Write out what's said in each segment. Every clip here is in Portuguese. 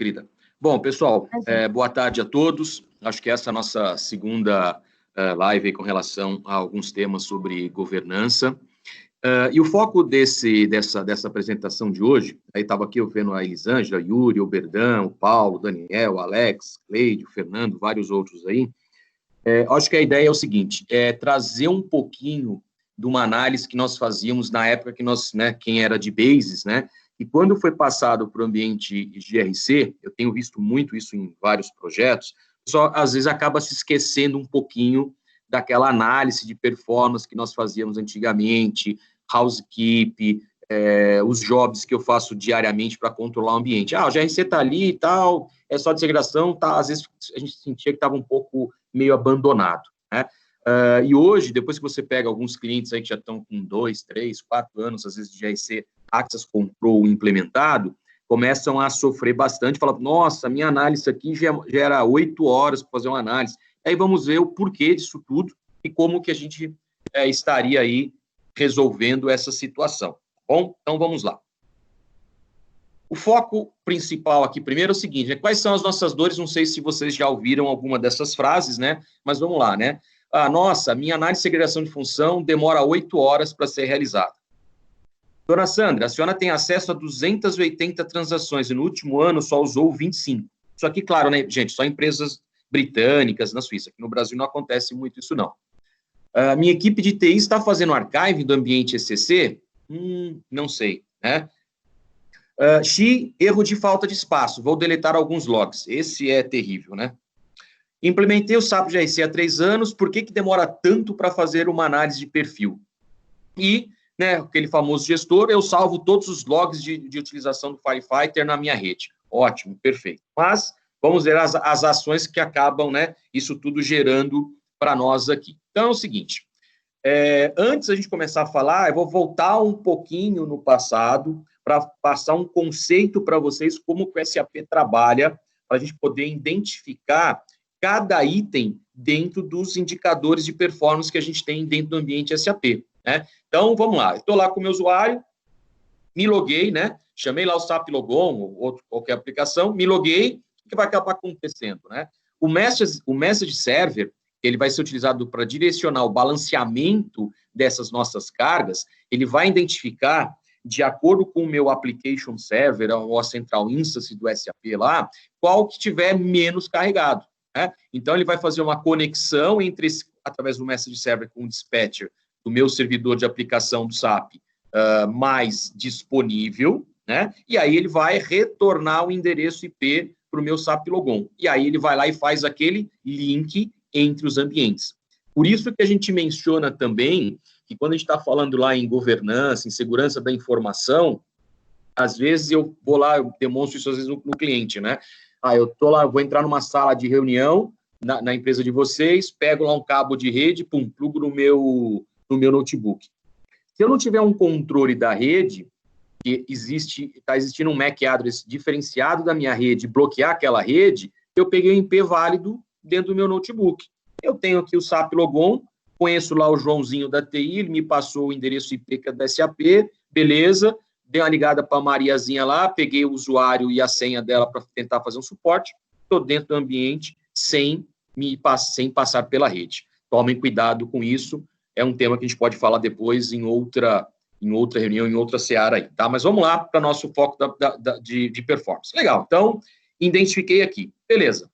querida. Bom, pessoal, boa tarde a todos. Acho que essa é a nossa segunda live aí com relação a alguns temas sobre governança. E o foco dessa apresentação de hoje, aí estava aqui eu vendo a Elisângela, Yuri, o Berdão, o Paulo, o Daniel, o Alex, Cleide, o Fernando, vários outros aí. Acho que a ideia é o seguinte, trazer um pouquinho de uma análise que nós fazíamos na época que nós, né, quem era de Bases, né, e quando foi passado para o ambiente GRC, eu tenho visto muito isso em vários projetos, só às vezes acaba se esquecendo um pouquinho daquela análise de performance que nós fazíamos antigamente, housekeep, os jobs que eu faço diariamente para controlar o ambiente. O GRC está ali e tal, é só desintegração, tá, às vezes a gente sentia que estava um pouco meio abandonado, né? E hoje, depois que você pega alguns clientes aí que já estão com 2, 3, 4 anos, às vezes de GRC, Access Control implementado, começam a sofrer bastante, falam, nossa, minha análise aqui já era 8 horas para fazer uma análise. Aí vamos ver o porquê disso tudo e como que a gente estaria aí resolvendo essa situação. Bom, então vamos lá. O foco principal aqui primeiro é o seguinte, né? Quais são as nossas dores? Não sei se vocês já ouviram alguma dessas frases, né? Mas vamos lá, né? Nossa, minha análise de segregação de função demora 8 horas para ser realizada. Dona Sandra, a senhora tem acesso a 280 transações e no último ano só usou 25. Isso aqui, claro, né, gente, só empresas britânicas na Suíça. Aqui no Brasil não acontece muito isso, não. Minha equipe de TI está fazendo archive do ambiente ECC? Não sei, né? Erro de falta de espaço. Vou deletar alguns logs. Esse é terrível, né? Implementei o SAP GRC há 3 anos. Por que demora tanto para fazer uma análise de perfil? E, né, aquele famoso gestor, eu salvo todos os logs de utilização do Firefighter na minha rede. Ótimo, perfeito. Mas vamos ver as ações que acabam, né, isso tudo gerando para nós aqui. Então, é o seguinte, antes da gente começar a falar, eu vou voltar um pouquinho no passado para passar um conceito para vocês como que o SAP trabalha, para a gente poder identificar cada item dentro dos indicadores de performance que a gente tem dentro do ambiente SAP, né? Então, vamos lá. Estou lá com o meu usuário, me loguei, né? Chamei lá o SAP Logon, ou qualquer aplicação, me loguei, o que vai acabar acontecendo, né? O message server, ele vai ser utilizado para direcionar o balanceamento dessas nossas cargas, ele vai identificar, de acordo com o meu application server, ou a central instance do SAP lá, qual que tiver menos carregado, né? Então, ele vai fazer uma conexão através do message server com o dispatcher do meu servidor de aplicação do SAP mais disponível, né? E aí ele vai retornar o endereço IP para o meu SAP Logon. E aí ele vai lá e faz aquele link entre os ambientes. Por isso que a gente menciona também que quando a gente está falando lá em governança, em segurança da informação, às vezes eu vou lá, eu demonstro isso às vezes no cliente, né? Eu tô lá, vou entrar numa sala de reunião na empresa de vocês, pego lá um cabo de rede, plugo no meu notebook. Se eu não tiver um controle da rede, que está existindo um MAC address diferenciado da minha rede, bloquear aquela rede, eu peguei um IP válido dentro do meu notebook. Eu tenho aqui o SAP Logon, conheço lá o Joãozinho da TI, ele me passou o endereço IP que é da SAP, beleza, dei uma ligada para a Mariazinha lá, peguei o usuário e a senha dela para tentar fazer um suporte, estou dentro do ambiente sem passar pela rede. Tomem cuidado com isso, é um tema que a gente pode falar depois em outra reunião, em outra seara aí, tá? Mas vamos lá para o nosso foco de performance. Legal, então, identifiquei aqui, beleza.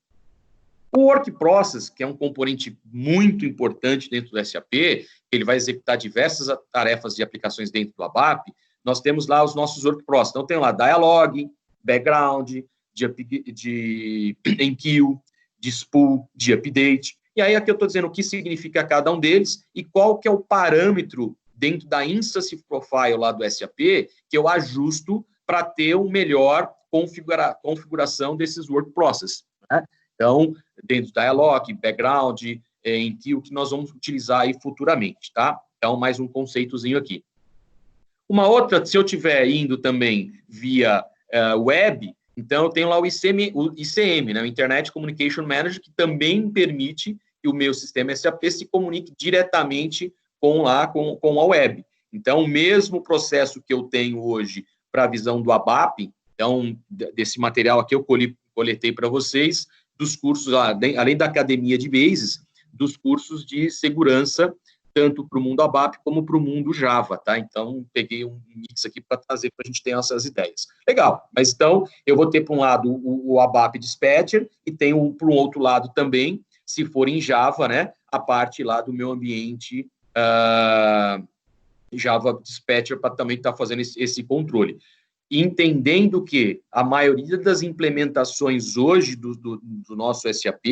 O Work Process, que é um componente muito importante dentro do SAP, ele vai executar diversas tarefas de aplicações dentro do ABAP, nós temos lá os nossos Work Process. Então, tem lá Dialog, Background, de Enqueue, de Spool, de Update. E aí, aqui eu estou dizendo o que significa cada um deles e qual que é o parâmetro dentro da Instance Profile lá do SAP que eu ajusto para ter uma melhor configuração desses Work Process, né? Então, dentro do Dialog, Background, Enqueue, que nós vamos utilizar aí futuramente, tá? Então, mais um conceitozinho aqui. Uma outra, se eu estiver indo também via web, então eu tenho lá o ICM, né, o Internet Communication Manager, que também permite que o meu sistema SAP se comunique diretamente com a web. Então, o mesmo processo que eu tenho hoje para a visão do ABAP, Então, desse material aqui eu coletei para vocês dos cursos, além da Academia de Bases, dos cursos de segurança, tanto para o mundo ABAP como para o mundo Java, tá? Então, peguei um mix aqui para trazer para a gente ter essas ideias. Legal, mas então, eu vou ter para um lado o ABAP Dispatcher e tenho para um outro lado também, se for em Java, né, a parte lá do meu ambiente Java Dispatcher para também estar fazendo esse controle. Entendendo que a maioria das implementações hoje do nosso SAP,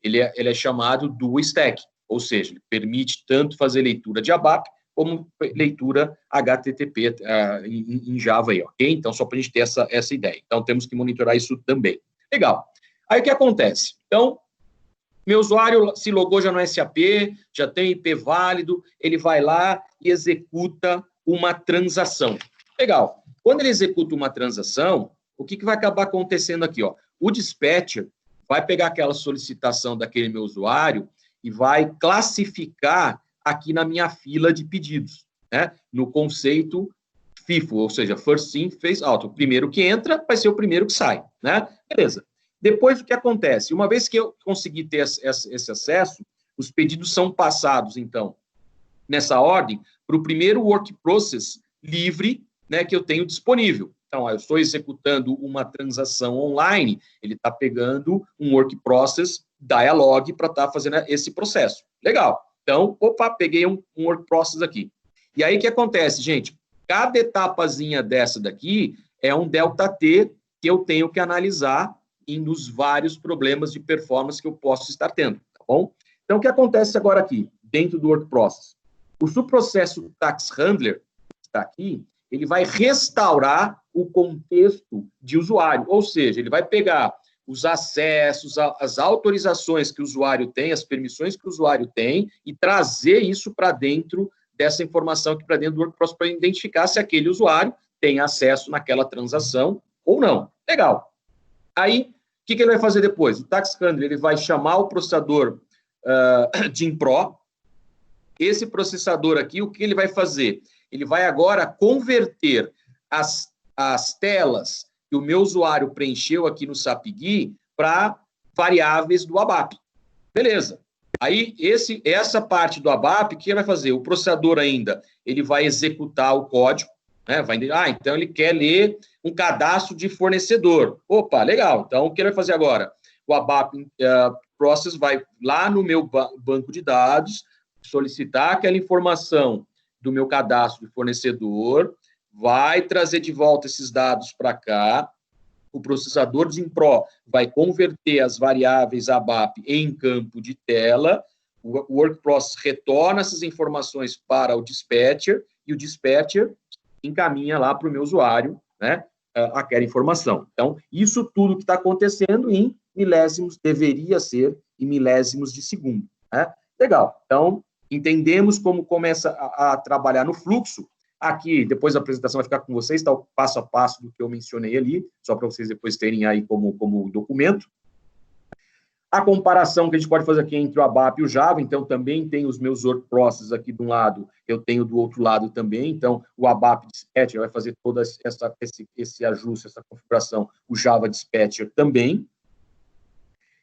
ele é chamado Dual Stack, ou seja, ele permite tanto fazer leitura de ABAP como leitura HTTP em Java aí, ok? Então, só para a gente ter essa ideia. Então, temos que monitorar isso também. Legal. Aí, o que acontece? Então, meu usuário se logou já no SAP, já tem IP válido, ele vai lá e executa uma transação. Legal. Quando ele executa uma transação, o que vai acabar acontecendo aqui? Ó? O dispatcher vai pegar aquela solicitação daquele meu usuário e vai classificar aqui na minha fila de pedidos, né? No conceito FIFO, ou seja, First In, First Out. O primeiro que entra vai ser o primeiro que sai, né? Beleza. Depois, o que acontece? Uma vez que eu consegui ter esse acesso, os pedidos são passados, então, nessa ordem, para o primeiro work process livre, né, que eu tenho disponível. Então, eu estou executando uma transação online, ele está pegando um work process dialog para estar fazendo esse processo. Legal. Então, opa, peguei um work process aqui. E aí, o que acontece, gente? Cada etapazinha dessa daqui é um delta T que eu tenho que analisar nos vários problemas de performance que eu posso estar tendo, tá bom? Então, o que acontece agora aqui, dentro do work process? O subprocesso tax handler, que está aqui, ele vai restaurar o contexto de usuário, ou seja, ele vai pegar os acessos, as autorizações que o usuário tem, as permissões que o usuário tem e trazer isso para dentro dessa informação aqui para dentro do work process para identificar se aquele usuário tem acesso naquela transação ou não. Legal. Aí, o que ele vai fazer depois? O tax handler ele vai chamar o processador DIMPRO. Esse processador aqui, o que ele vai fazer? Ele vai agora converter as telas que o meu usuário preencheu aqui no SAP GUI para variáveis do ABAP. Beleza. Aí, essa parte do ABAP, o que ele vai fazer? O processador ainda, ele vai executar o código, né? Então ele quer ler um cadastro de fornecedor. Opa, legal. Então, o que ele vai fazer agora? O ABAP Process vai lá no meu banco de dados, solicitar aquela informação do meu cadastro de fornecedor, vai trazer de volta esses dados para cá, o processador DIMPRO vai converter as variáveis ABAP em campo de tela, o Work Process retorna essas informações para o dispatcher, e o dispatcher encaminha lá para o meu usuário, né, aquela informação. Então, isso tudo que está acontecendo em milésimos, deveria ser em milésimos de segundo, né? Legal. Então, entendemos como começa a trabalhar no fluxo. Aqui, depois a apresentação vai ficar com vocês, está o passo a passo do que eu mencionei ali, só para vocês depois terem aí como documento. A comparação que a gente pode fazer aqui entre o ABAP e o Java, então também tem os meus work processes aqui de um lado, eu tenho do outro lado também, então o ABAP Dispatcher vai fazer todo esse ajuste, essa configuração, o Java Dispatcher também.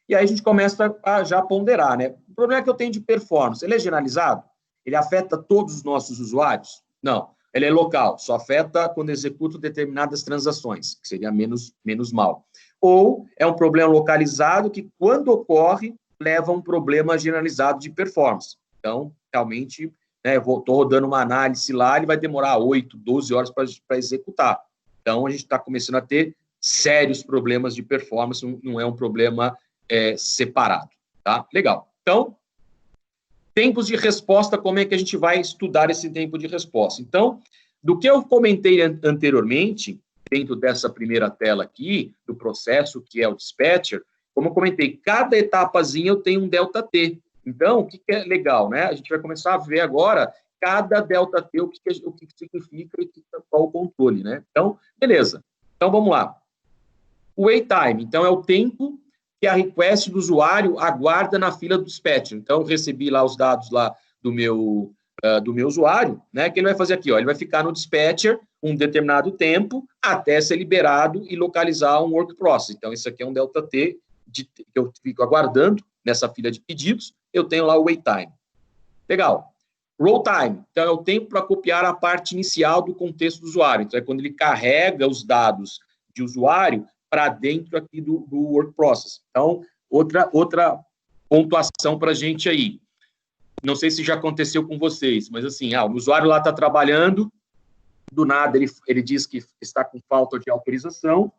E aí a gente começa a já ponderar, né? O problema que eu tenho de performance, ele é generalizado? Ele afeta todos os nossos usuários? Não. Ele é local, só afeta quando executo determinadas transações, que seria menos mal. Ou é um problema localizado que, quando ocorre, leva a um problema generalizado de performance. Então, realmente, né, estou rodando uma análise lá, ele vai demorar 8, 12 horas para executar. Então, a gente está começando a ter sérios problemas de performance, não é um problema separado, tá? Legal. Então, tempos de resposta, como é que a gente vai estudar esse tempo de resposta? Então, do que eu comentei anteriormente, dentro dessa primeira tela aqui, do processo, que é o dispatcher, como eu comentei, cada etapazinha eu tenho um delta T. Então, o que é legal, né? A gente vai começar a ver agora cada delta T, o que significa e qual o controle, né? Então, beleza. Então, vamos lá. O wait time, então, é o tempo que a request do usuário aguarda na fila do dispatcher. Então, eu recebi lá os dados lá do meu do meu usuário, né, que ele vai fazer aqui, ó, ele vai ficar no dispatcher um determinado tempo até ser liberado e localizar um work process. Então, isso aqui é um delta T que eu fico aguardando nessa fila de pedidos, eu tenho lá o wait time. Legal. Roll time, então é o tempo para copiar a parte inicial do contexto do usuário. Então, é quando ele carrega os dados de usuário para dentro aqui do work process. Então, outra pontuação para a gente aí. Não sei se já aconteceu com vocês, mas assim, o usuário lá está trabalhando, do nada ele diz que está com falta de autorização,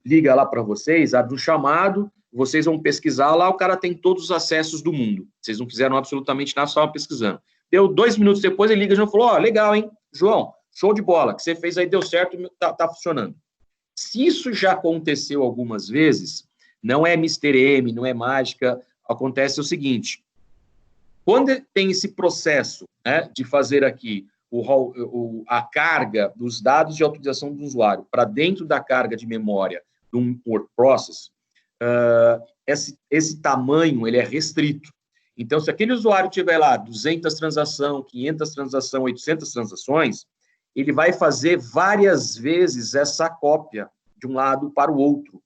liga lá para vocês, abre um chamado, vocês vão pesquisar lá, o cara tem todos os acessos do mundo. Vocês não fizeram absolutamente nada, só estavam pesquisando. Deu 2 minutos depois, ele liga e já falou, legal, hein, João, show de bola, que você fez aí, deu certo, tá funcionando. Se isso já aconteceu algumas vezes, não é Mr. M, não é mágica, acontece o seguinte, quando tem esse processo, né, de fazer aqui a carga dos dados de autorização do usuário para dentro da carga de memória de um work process, esse tamanho ele é restrito. Então, se aquele usuário tiver lá 200 transações, 500 transações, 800 transações, ele vai fazer várias vezes essa cópia de um lado para o outro,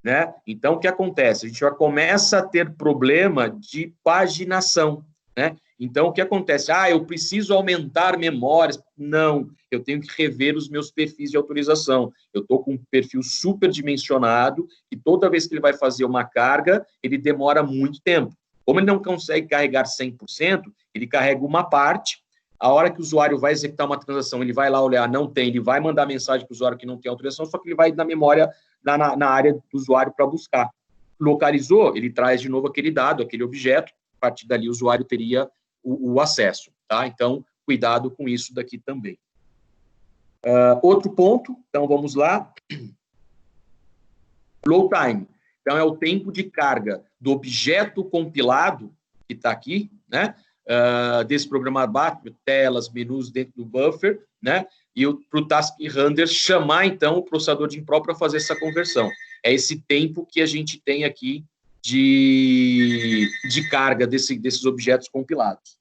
né? Então, o que acontece? A gente já começa a ter problema de paginação, né? Então, o que acontece? Eu preciso aumentar memórias. Não, eu tenho que rever os meus perfis de autorização. Eu estou com um perfil superdimensionado e toda vez que ele vai fazer uma carga, ele demora muito tempo. Como ele não consegue carregar 100%, ele carrega uma parte. A hora que o usuário vai executar uma transação, ele vai lá olhar, não tem, ele vai mandar mensagem para o usuário que não tem autorização, só que ele vai na memória, na área do usuário para buscar. Localizou, ele traz de novo aquele dado, aquele objeto, a partir dali o usuário teria o acesso, tá? Então, cuidado com isso daqui também. Outro ponto, então vamos lá. Load time. Então, é o tempo de carga do objeto compilado, que está aqui, né? Desse programa BAT, telas, menus dentro do buffer, né? E para o task handler chamar, então, o processador de impro para fazer essa conversão. É esse tempo que a gente tem aqui de carga desses objetos compilados.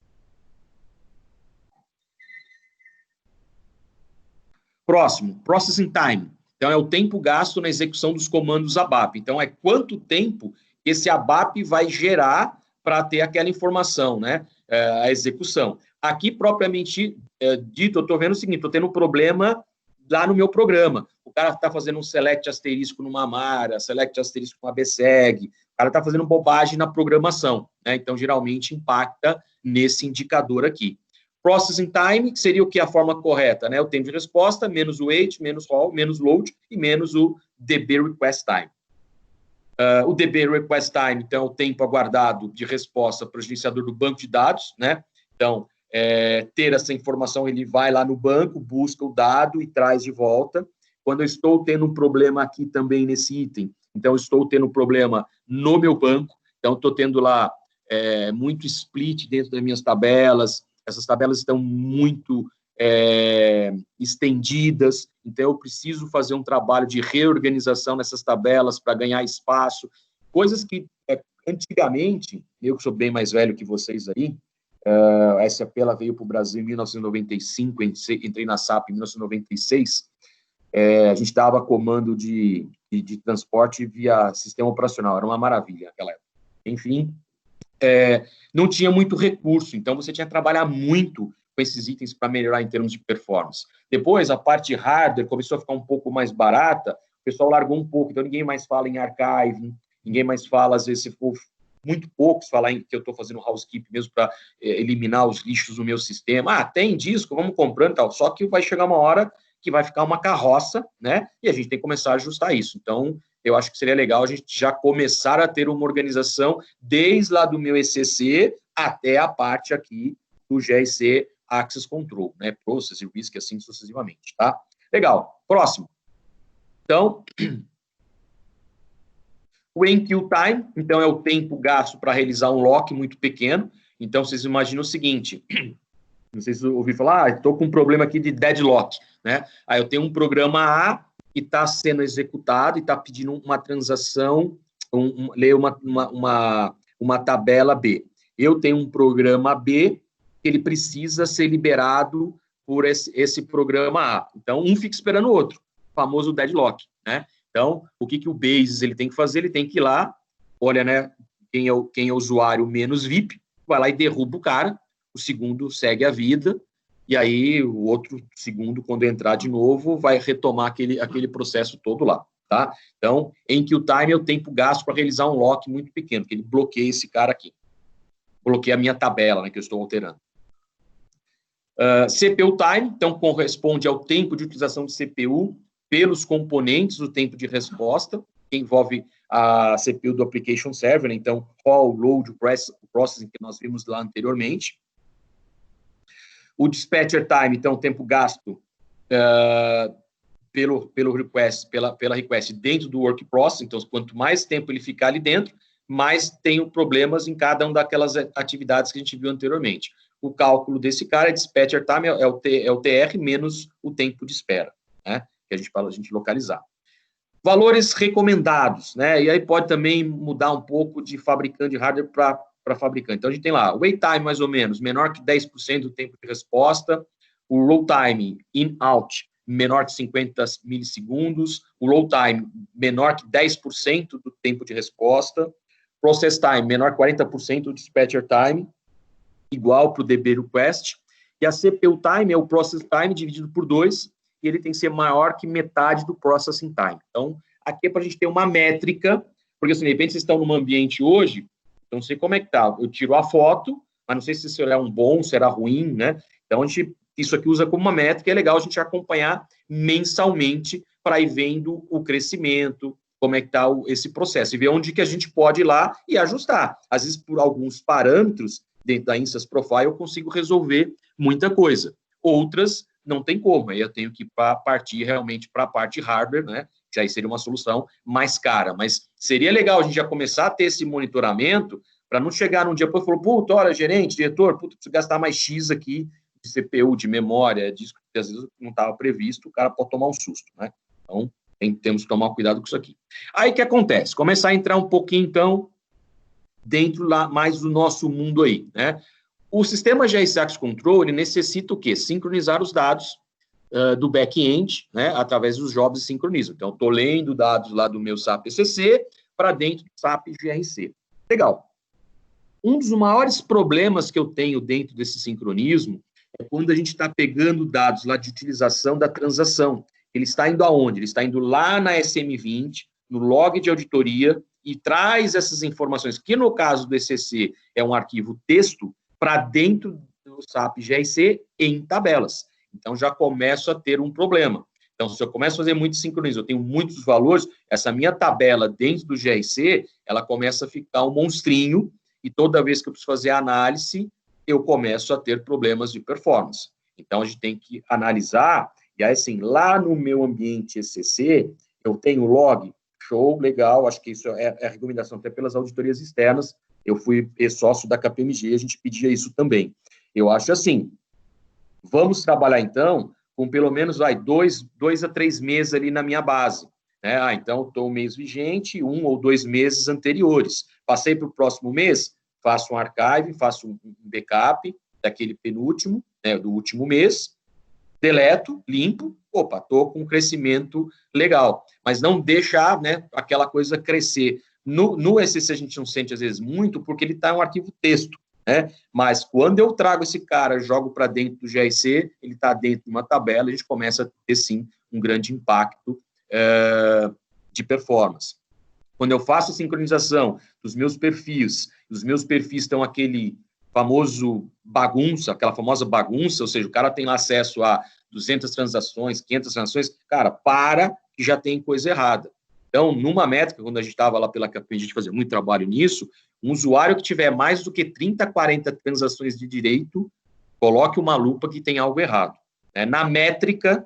Próximo, processing time. Então, é o tempo gasto na execução dos comandos ABAP. Então, é quanto tempo esse ABAP vai gerar para ter aquela informação, né? A execução. Aqui, propriamente dito, eu estou vendo o seguinte, estou tendo um problema lá no meu programa. O cara está fazendo um select asterisco numa Amara, select asterisco numa BSEG, o cara está fazendo bobagem na programação, né? Então, geralmente, impacta nesse indicador aqui. Processing time, que seria o que é a forma correta, né? O tempo de resposta, menos o wait, menos roll, menos load e menos o DB request time. O DB request time, então, é o tempo aguardado de resposta para o gerenciador do banco de dados, né? Então, ter essa informação, ele vai lá no banco, busca o dado e traz de volta. Quando eu estou tendo um problema aqui também nesse item, então, eu estou tendo um problema no meu banco, então, estou tendo lá muito split dentro das minhas tabelas, essas tabelas estão muito estendidas, então eu preciso fazer um trabalho de reorganização nessas tabelas para ganhar espaço, coisas que antigamente, eu que sou bem mais velho que vocês aí, a SAP ela veio para o Brasil em 1995, entrei na SAP em 1996, a gente dava comando de transporte via sistema operacional, era uma maravilha naquela época. Enfim, não tinha muito recurso, então você tinha que trabalhar muito com esses itens para melhorar em termos de performance. Depois, a parte de hardware começou a ficar um pouco mais barata, o pessoal largou um pouco, então ninguém mais fala em archive, ninguém mais fala, às vezes, se for muito poucos falar em que eu estou fazendo housekeeping mesmo para eliminar os lixos do meu sistema. Tem disco, vamos comprando e tal, só que vai chegar uma hora que vai ficar uma carroça, né? E a gente tem que começar a ajustar isso. Então, eu acho que seria legal a gente já começar a ter uma organização desde lá do meu ECC até a parte aqui do GRC Access Control, né? Process e Risk, assim sucessivamente, tá? Legal. Próximo. Então, o enqueue time, então, é o tempo gasto para realizar um lock muito pequeno. Então, vocês imaginam o seguinte, não sei se você ouviu falar, estou com um problema aqui de deadlock, né? Aí eu tenho um programa A que está sendo executado e está pedindo uma transação, ler uma tabela B. Eu tenho um programa B ele precisa ser liberado por esse programa A. Então, um fica esperando o outro, o famoso deadlock, né? Então, o que o Basis ele tem que fazer? Ele tem que ir lá, olha, né, quem é o usuário menos VIP, vai lá e derruba o cara, o segundo segue a vida, e aí o outro segundo, quando entrar de novo, vai retomar aquele processo todo lá, tá? Então, em que o time é o tempo gasto para realizar um lock muito pequeno, que ele bloqueia esse cara aqui. Bloqueia a minha tabela, né, que eu estou alterando. CPU time, então, corresponde ao tempo de utilização de CPU pelos componentes do tempo de resposta, que envolve a CPU do Application Server, né? Então, call, load, processing, que nós vimos lá anteriormente. O dispatcher time, então, o tempo gasto pelo request, pela request dentro do work process. Então, quanto mais tempo ele ficar ali dentro, mais tem problemas em cada uma daquelas atividades que a gente viu anteriormente. O cálculo desse cara é dispatcher time, é o TR menos o tempo de espera, né? Que a gente fala, a gente localizar. Valores recomendados, né? E aí pode também mudar um pouco de fabricante de hardware para fabricante. Então, a gente tem lá o wait time, mais ou menos, menor que 10% do tempo de resposta, o roll time in-out, menor que 50 milissegundos, o roll time menor que 10% do tempo de resposta, process time menor que 40% do dispatcher time, igual para o DB request, e a CPU time é o process time dividido por 2, e ele tem que ser maior que metade do processing time. Então, aqui é para a gente ter uma métrica, porque, assim, de repente, vocês estão num ambiente hoje, então, não sei como é que está. Eu tiro a foto, mas não sei se será um bom, será ruim, né? Então, isso aqui usa como uma métrica, é legal a gente acompanhar mensalmente para ir vendo o crescimento, como é que está esse processo, e ver onde que a gente pode ir lá e ajustar. Às vezes, por alguns parâmetros dentro da Insys Profile, eu consigo resolver muita coisa. Outras, não tem como, aí eu tenho que partir realmente para a parte hardware, né? Que aí seria uma solução mais cara. Mas seria legal a gente já começar a ter esse monitoramento para não chegar num dia depois e falar, puta, olha, gerente, diretor, puta, preciso gastar mais X aqui de CPU, de memória, disco, que às vezes não estava previsto, o cara pode tomar um susto, né? Então, temos que tomar cuidado com isso aqui. Aí o que acontece? Começar a entrar um pouquinho, então, dentro lá mais do nosso mundo aí, né? O sistema GRC Access Control, ele necessita o quê? Sincronizar os dados do back-end, né, através dos jobs de sincronismo. Então, estou lendo dados lá do meu SAP ECC para dentro do SAP GRC. Legal. Um dos maiores problemas que eu tenho dentro desse sincronismo é quando a gente está pegando dados lá de utilização da transação. Ele está indo aonde? Ele está indo lá na SM20, no log de auditoria, e traz essas informações, que no caso do ECC é um arquivo texto, para dentro do SAP GRC em tabelas. Então, já começo a ter um problema. Então, se eu começo a fazer muito sincronismo, eu tenho muitos valores, essa minha tabela dentro do GRC, ela começa a ficar um monstrinho, e toda vez que eu preciso fazer análise, eu começo a ter problemas de performance. Então, a gente tem que analisar, e aí, assim, lá no meu ambiente ECC, eu tenho log, show, legal, acho que isso é a recomendação até pelas auditorias externas, eu fui sócio da KPMG, a gente pedia isso também. Eu acho assim, vamos trabalhar, então, com pelo menos 2 a 3 meses ali na minha base. Né? Então, estou um mês vigente, 1 ou 2 meses anteriores. Passei para o próximo mês, faço um archive, faço um backup daquele penúltimo, né, do último mês, deleto, limpo, opa, estou com um crescimento legal. Mas não deixar, né, aquela coisa crescer. No ECC a gente não sente, às vezes, muito, porque ele está em um arquivo texto. Né? Mas quando eu trago esse cara, jogo para dentro do GRC, ele está dentro de uma tabela, a gente começa a ter, sim, um grande impacto de performance. Quando eu faço a sincronização dos meus perfis, os meus perfis estão aquele famoso bagunça, aquela famosa bagunça, ou seja, o cara tem acesso a 200 transações, 500 transações, cara, que já tem coisa errada. Então, numa métrica, quando a gente estava lá pela KPMG, a gente fazia muito trabalho nisso, um usuário que tiver mais do que 30, 40 transações de direito, coloque uma lupa que tem algo errado. Na métrica,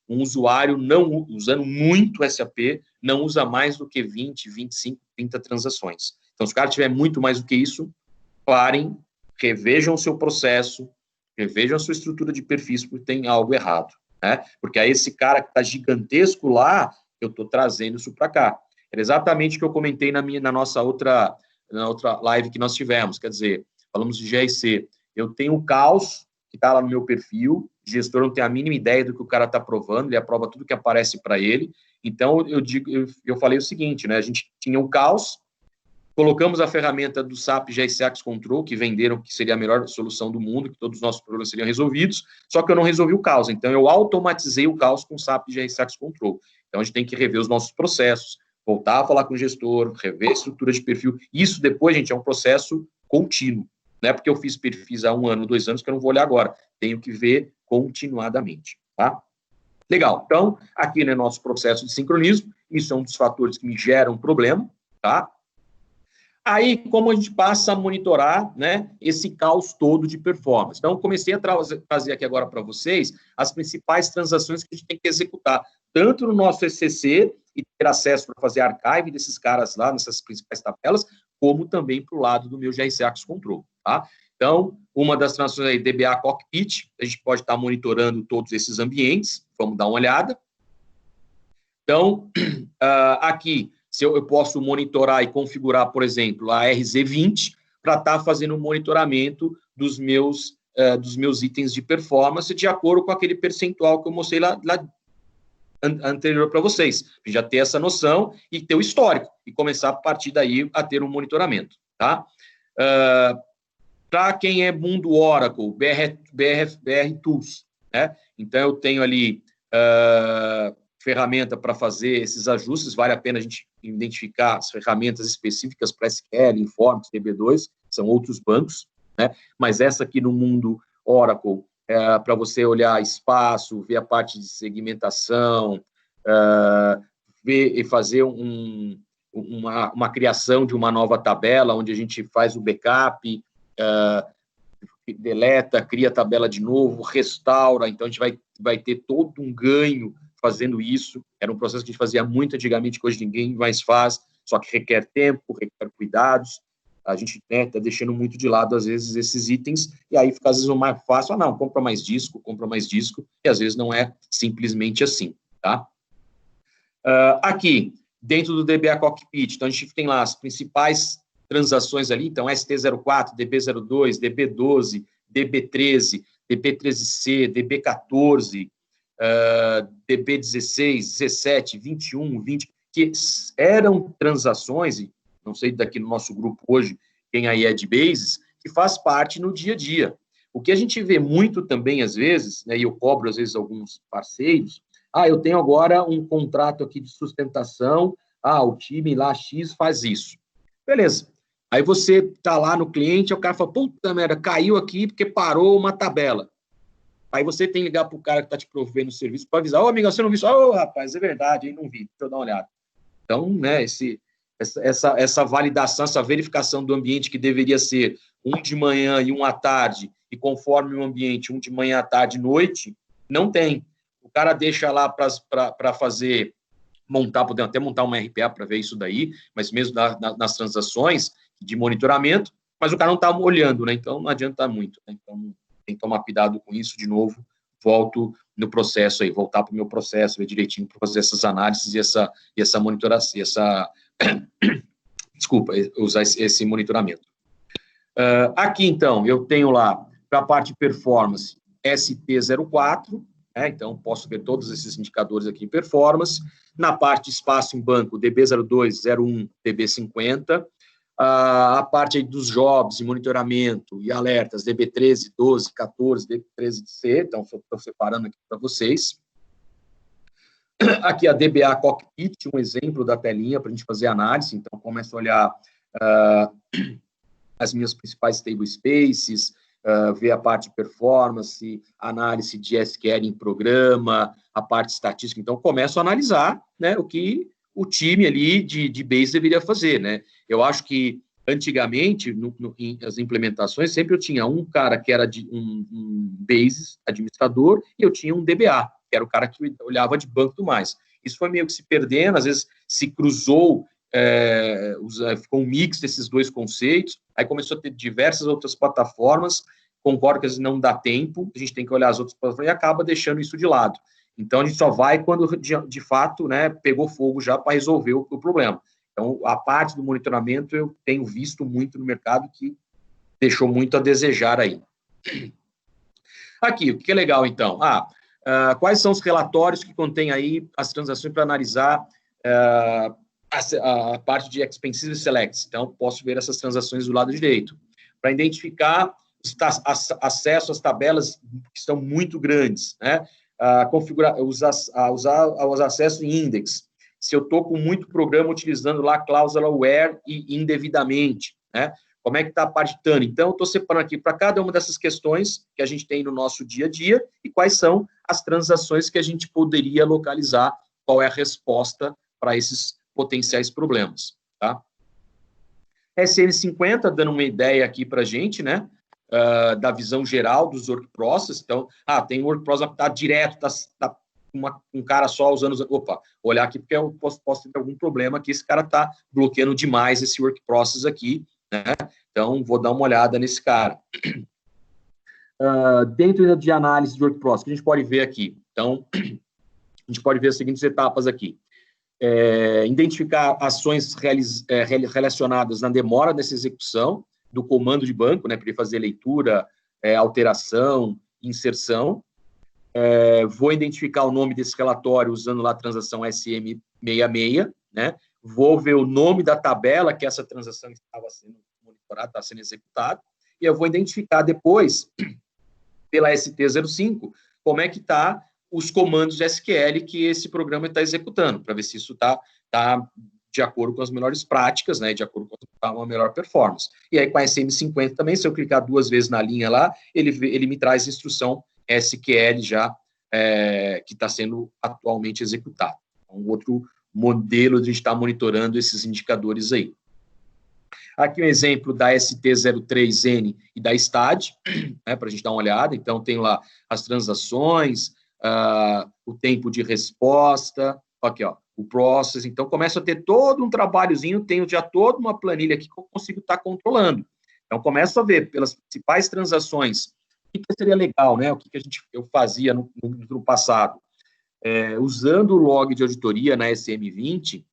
um usuário não usando muito SAP, não usa mais do que 20, 25, 30 transações. Então, se o cara tiver muito mais do que isso, parem, revejam o seu processo, revejam a sua estrutura de perfis, porque tem algo errado. Né? Porque aí esse cara que está gigantesco lá, eu estou trazendo isso para cá. Era exatamente o que eu comentei na nossa outra live que nós tivemos. Quer dizer, falamos de GRC. Eu tenho o caos que está lá no meu perfil, o gestor não tem a mínima ideia do que o cara está aprovando, ele aprova tudo que aparece para ele. Então, eu falei o seguinte, né? A gente tinha o caos, colocamos a ferramenta do SAP GRC Access Control, que venderam que seria a melhor solução do mundo, que todos os nossos problemas seriam resolvidos, só que eu não resolvi o caos. Então, eu automatizei o caos com o SAP GRC Access Control. Então, a gente tem que rever os nossos processos, voltar a falar com o gestor, rever a estrutura de perfil. Isso depois, gente, é um processo contínuo. Não é porque eu fiz perfis há 1 ano, 2 anos, que eu não vou olhar agora. Tenho que ver continuadamente, tá? Legal. Então, aqui no nosso processo de sincronismo, isso é um dos fatores que me geram problema, tá? Aí, como a gente passa a monitorar, né, esse caos todo de performance? Então, comecei a trazer aqui agora para vocês as principais transações que a gente tem que executar, tanto no nosso ECC, e ter acesso para fazer archive desses caras lá, nessas principais tabelas, como também para o lado do meu GRC Access Control, tá? Então, uma das transações aí, DBA Cockpit, a gente pode estar monitorando todos esses ambientes, vamos dar uma olhada. Então, aqui, se eu posso monitorar e configurar, por exemplo, a RZ20 para estar fazendo um monitoramento dos meus itens de performance de acordo com aquele percentual que eu mostrei lá anterior para vocês. Já ter essa noção e ter o histórico e começar a partir daí a ter um monitoramento, tá? Para quem é mundo Oracle, BR Tools, né? Então, eu tenho ali ferramenta para fazer esses ajustes, vale a pena a gente identificar as ferramentas específicas para SQL, Informix, DB2, são outros bancos, né? Mas essa aqui no mundo Oracle, para você olhar espaço, ver a parte de segmentação, ver e fazer uma criação de uma nova tabela, onde a gente faz o backup, deleta, cria a tabela de novo, restaura, então a gente vai ter todo um ganho fazendo isso. Era um processo que a gente fazia muito antigamente, que hoje ninguém mais faz, só que requer tempo, requer cuidados. A gente está deixando muito de lado, às vezes, esses itens, e aí fica, às vezes, mais fácil, não, compra mais disco, e às vezes não é simplesmente assim, tá? Aqui, dentro do DBA Cockpit, então a gente tem lá as principais transações ali, então ST04, DB02, DB12, DB13, DB13C, DB14, DB16, 17, 21, 20, que eram transações, e não sei daqui no nosso grupo hoje, quem aí é de bases, que faz parte no dia a dia. O que a gente vê muito também, às vezes, né, e eu cobro, às vezes, alguns parceiros, eu tenho agora um contrato aqui de sustentação, o time lá X faz isso. Beleza. Aí você está lá no cliente, o cara fala, puta merda, caiu aqui porque parou uma tabela. Aí você tem que ligar para o cara que está te provendo o serviço para avisar, amigo, você não viu isso? Rapaz, é verdade, aí não vi, deixa eu dar uma olhada. Então, né, essa validação, essa verificação do ambiente que deveria ser um de manhã e um à tarde, e conforme o ambiente, um de manhã à tarde e noite, não tem. O cara deixa lá para fazer, podemos até montar uma RPA para ver isso daí, mas mesmo nas transações de monitoramento, mas o cara não está olhando, né? Então não adianta muito, né? Então tem que tomar cuidado com isso de novo. Volto no processo aí, voltar para o meu processo, ver direitinho para fazer essas análises e essa monitoração, desculpa, usar esse monitoramento. Aqui, então, eu tenho lá, para a parte de performance, ST04, né, então posso ver todos esses indicadores aqui em performance. Na parte de espaço em banco, DB02, 01, DB50. A parte aí dos jobs e monitoramento e alertas, DB13, 12, 14, DB13C, então estou separando aqui para vocês. Aqui a DBA Cockpit, um exemplo da telinha para a gente fazer análise, então começo a olhar as minhas principais table spaces, ver a parte de performance, análise de SQL em programa, a parte estatística, então começo a analisar, né, o que o time ali de base deveria fazer, né? Eu acho que antigamente, as implementações, sempre eu tinha um cara que era um bases administrador e eu tinha um DBA, que era o cara que olhava de banco e tudo mais. Isso foi meio que se perdendo, às vezes se cruzou, ficou um mix desses dois conceitos, aí começou a ter diversas outras plataformas, concordo que às vezes não dá tempo, a gente tem que olhar as outras plataformas e acaba deixando isso de lado. Então, a gente só vai quando, de fato, né, pegou fogo já para resolver o problema. Então, a parte do monitoramento eu tenho visto muito no mercado que deixou muito a desejar aí. Aqui, o que é legal, então? Quais são os relatórios que contêm aí as transações para analisar a parte de Expensive Selects? Então, posso ver essas transações do lado direito. Para identificar acesso às tabelas que estão muito grandes, né? Usar os acessos em index. Se eu estou com muito programa utilizando lá a cláusula where e indevidamente, né? Como é que está a parte TAN? Então, estou separando aqui para cada uma dessas questões que a gente tem no nosso dia a dia e quais são as transações que a gente poderia localizar, qual é a resposta para esses potenciais problemas, tá? SM50, dando uma ideia aqui para a gente, né? Da visão geral dos work process. Então, tem work process que está direto, está um cara só usando... Opa, olhar aqui porque eu posso ter algum problema aqui, esse cara está bloqueando demais esse work process aqui, né? Então, vou dar uma olhada nesse cara. Dentro de análise de work process, que a gente pode ver aqui. Então, a gente pode ver as seguintes etapas aqui. Identificar ações relacionadas na demora dessa execução do comando de banco, né, para ele fazer leitura, alteração, inserção. Vou identificar o nome desse relatório usando lá a transação SM66, né? Vou ver o nome da tabela que essa transação estava sendo monitorada, está sendo executada, e eu vou identificar depois, pela ST05, como é que está os comandos SQL que esse programa está executando, para ver se isso está de acordo com as melhores práticas, né, de acordo com uma melhor performance. E aí, com a SM50 também, se eu clicar 2 vezes na linha lá, ele me traz a instrução SQL já, que está sendo atualmente executado. Um outro modelo de a gente estar monitorando esses indicadores aí. Aqui um exemplo da ST03N e da STAD, né, para a gente dar uma olhada. Então, tem lá as transações, o tempo de resposta, aqui, ó, o process. Então, começa a ter todo um trabalhozinho, tenho já toda uma planilha aqui que eu consigo estar controlando. Então, começo a ver pelas principais transações, o que seria legal, né? O que eu fazia no passado. Usando o log de auditoria na SM20,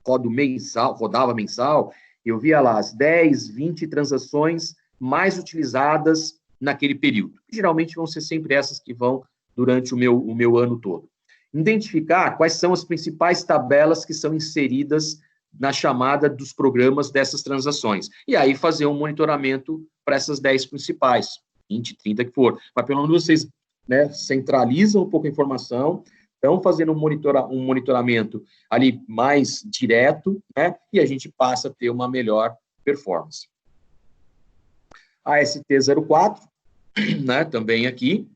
rodava mensal, eu via lá as 10, 20 transações mais utilizadas naquele período. Geralmente vão ser sempre essas que vão durante o meu ano todo. Identificar quais são as principais tabelas que são inseridas na chamada dos programas dessas transações. E aí fazer um monitoramento para essas 10 principais, 20, 30 que for. Mas pelo menos vocês, né, centralizam um pouco a informação, estão fazendo um monitoramento ali mais direto, né, e a gente passa a ter uma melhor performance. A ST04, né, também aqui,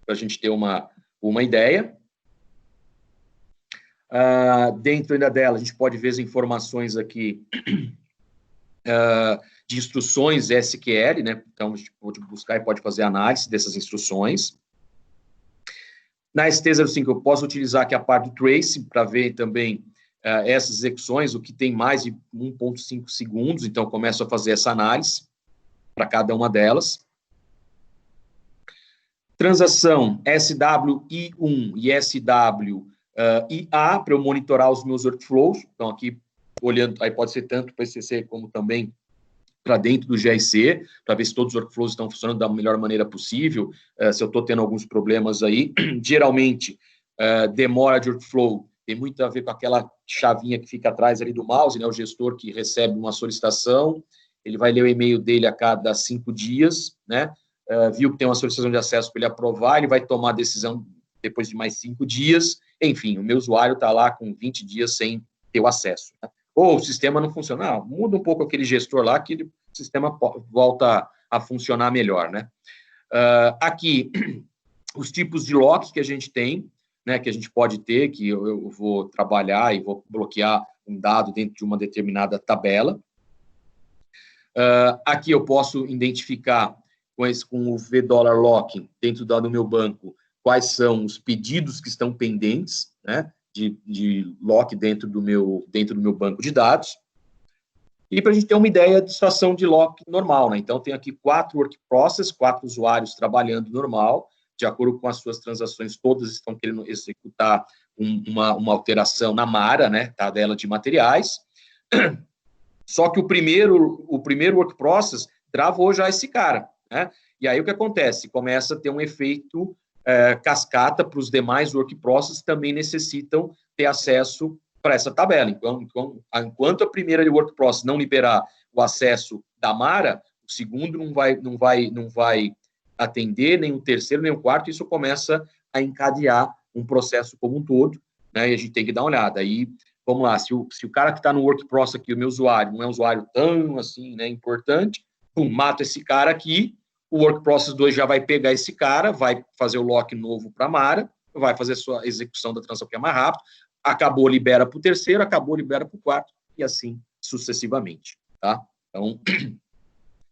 para a gente ter uma ideia. Dentro ainda dela, a gente pode ver as informações aqui de instruções SQL, né? Então, a gente pode buscar e pode fazer análise dessas instruções. Na ST05, eu posso utilizar aqui a parte do tracing para ver também essas execuções, o que tem mais de 1,5 segundos, então eu começo a fazer essa análise para cada uma delas. Transação SWI1 e SWIA para eu monitorar os meus workflows. Então, aqui, olhando, aí pode ser tanto para ECC como também para dentro do GRC, para ver se todos os workflows estão funcionando da melhor maneira possível, se eu estou tendo alguns problemas aí. Geralmente, demora de workflow tem muito a ver com aquela chavinha que fica atrás ali do mouse, né? O gestor que recebe uma solicitação, ele vai ler o e-mail dele a cada 5 dias, né? Viu que tem uma solicitação de acesso para ele aprovar, ele vai tomar a decisão depois de mais 5 dias. Enfim, o meu usuário está lá com 20 dias sem ter o acesso, né? Ou o sistema não funciona, muda um pouco aquele gestor lá que o sistema volta a funcionar melhor, né? Aqui, os tipos de lock que a gente tem, né, que a gente pode ter, que eu vou trabalhar e vou bloquear um dado dentro de uma determinada tabela. Aqui eu posso identificar com o VDollar dentro do meu banco quais são os pedidos que estão pendentes, né, de lock dentro do meu banco de dados. E para a gente ter uma ideia de situação de lock normal, né? Então, tem aqui 4 work process, 4 usuários trabalhando normal, de acordo com as suas transações, todas estão querendo executar uma alteração na MARA, né, tabela de materiais. Só que o primeiro work process travou já esse cara, né? E aí o que acontece? Começa a ter um efeito cascata para os demais work processes que também necessitam ter acesso para essa tabela. Enquanto a primeira work process não liberar o acesso da Mara, o segundo não vai atender, nem o terceiro, nem o quarto, isso começa a encadear um processo como um todo, né? E a gente tem que dar uma olhada. Aí, vamos lá, se o cara que está no work process aqui, o meu usuário, não é um usuário tão assim, né, importante, mato esse cara aqui, o work process 2 já vai pegar esse cara, vai fazer o lock novo para a Mara, vai fazer a sua execução da transação que é mais rápido, acabou, libera para o terceiro, acabou, libera para o quarto, e assim sucessivamente, tá? Então,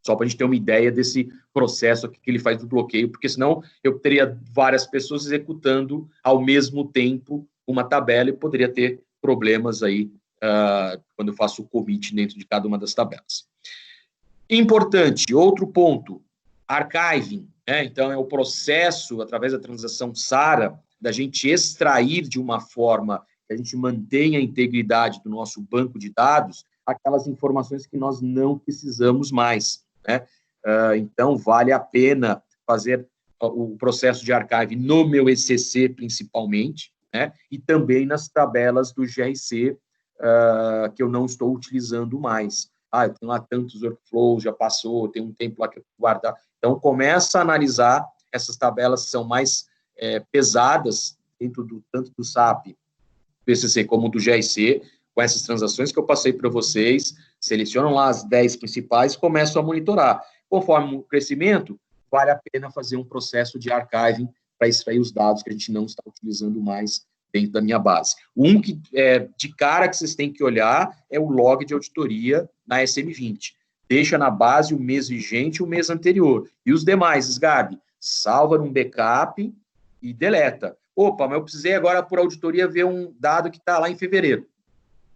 só para a gente ter uma ideia desse processo aqui que ele faz do bloqueio, porque senão eu teria várias pessoas executando ao mesmo tempo uma tabela e poderia ter problemas aí quando eu faço o commit dentro de cada uma das tabelas. Importante, outro ponto, archiving, né? Então, é o processo, através da transação SARA, da gente extrair de uma forma que a gente mantenha a integridade do nosso banco de dados aquelas informações que nós não precisamos mais, né? Então, vale a pena fazer o processo de archiving no meu ECC, principalmente, né? E também nas tabelas do GRC, que eu não estou utilizando mais. Eu tenho lá tantos workflows, já passou, tem um tempo lá que eu guardar. Então, começa a analisar essas tabelas que são mais pesadas, dentro tanto do SAP, do ECC, como do GRC, com essas transações que eu passei para vocês, selecionam lá as 10 principais e começam a monitorar. Conforme o crescimento, vale a pena fazer um processo de archiving para extrair os dados que a gente não está utilizando mais dentro da minha base. Um que de cara que vocês têm que olhar é o log de auditoria na SM20. Deixa na base o mês vigente e o mês anterior. E os demais, Sgarbi, salva num backup e deleta. Opa, mas eu precisei agora, por auditoria, ver um dado que está lá em fevereiro.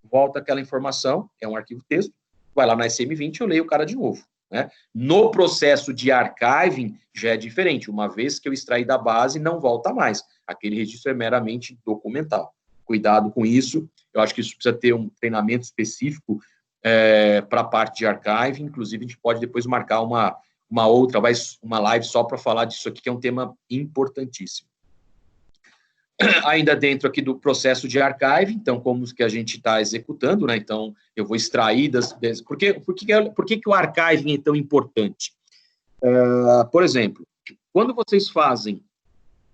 Volta aquela informação, é um arquivo texto, vai lá na SM20 e eu leio o cara de novo, né? No processo de archiving, já é diferente. Uma vez que eu extraí da base, não volta mais. Aquele registro é meramente documental. Cuidado com isso. Eu acho que isso precisa ter um treinamento específico para a parte de archiving. Inclusive, a gente pode depois marcar uma live só para falar disso aqui, que é um tema importantíssimo. Ainda dentro aqui do processo de archive, então, como que a gente está executando, né? Então, eu vou extrair Por que o archiving é tão importante? Por exemplo, quando vocês fazem,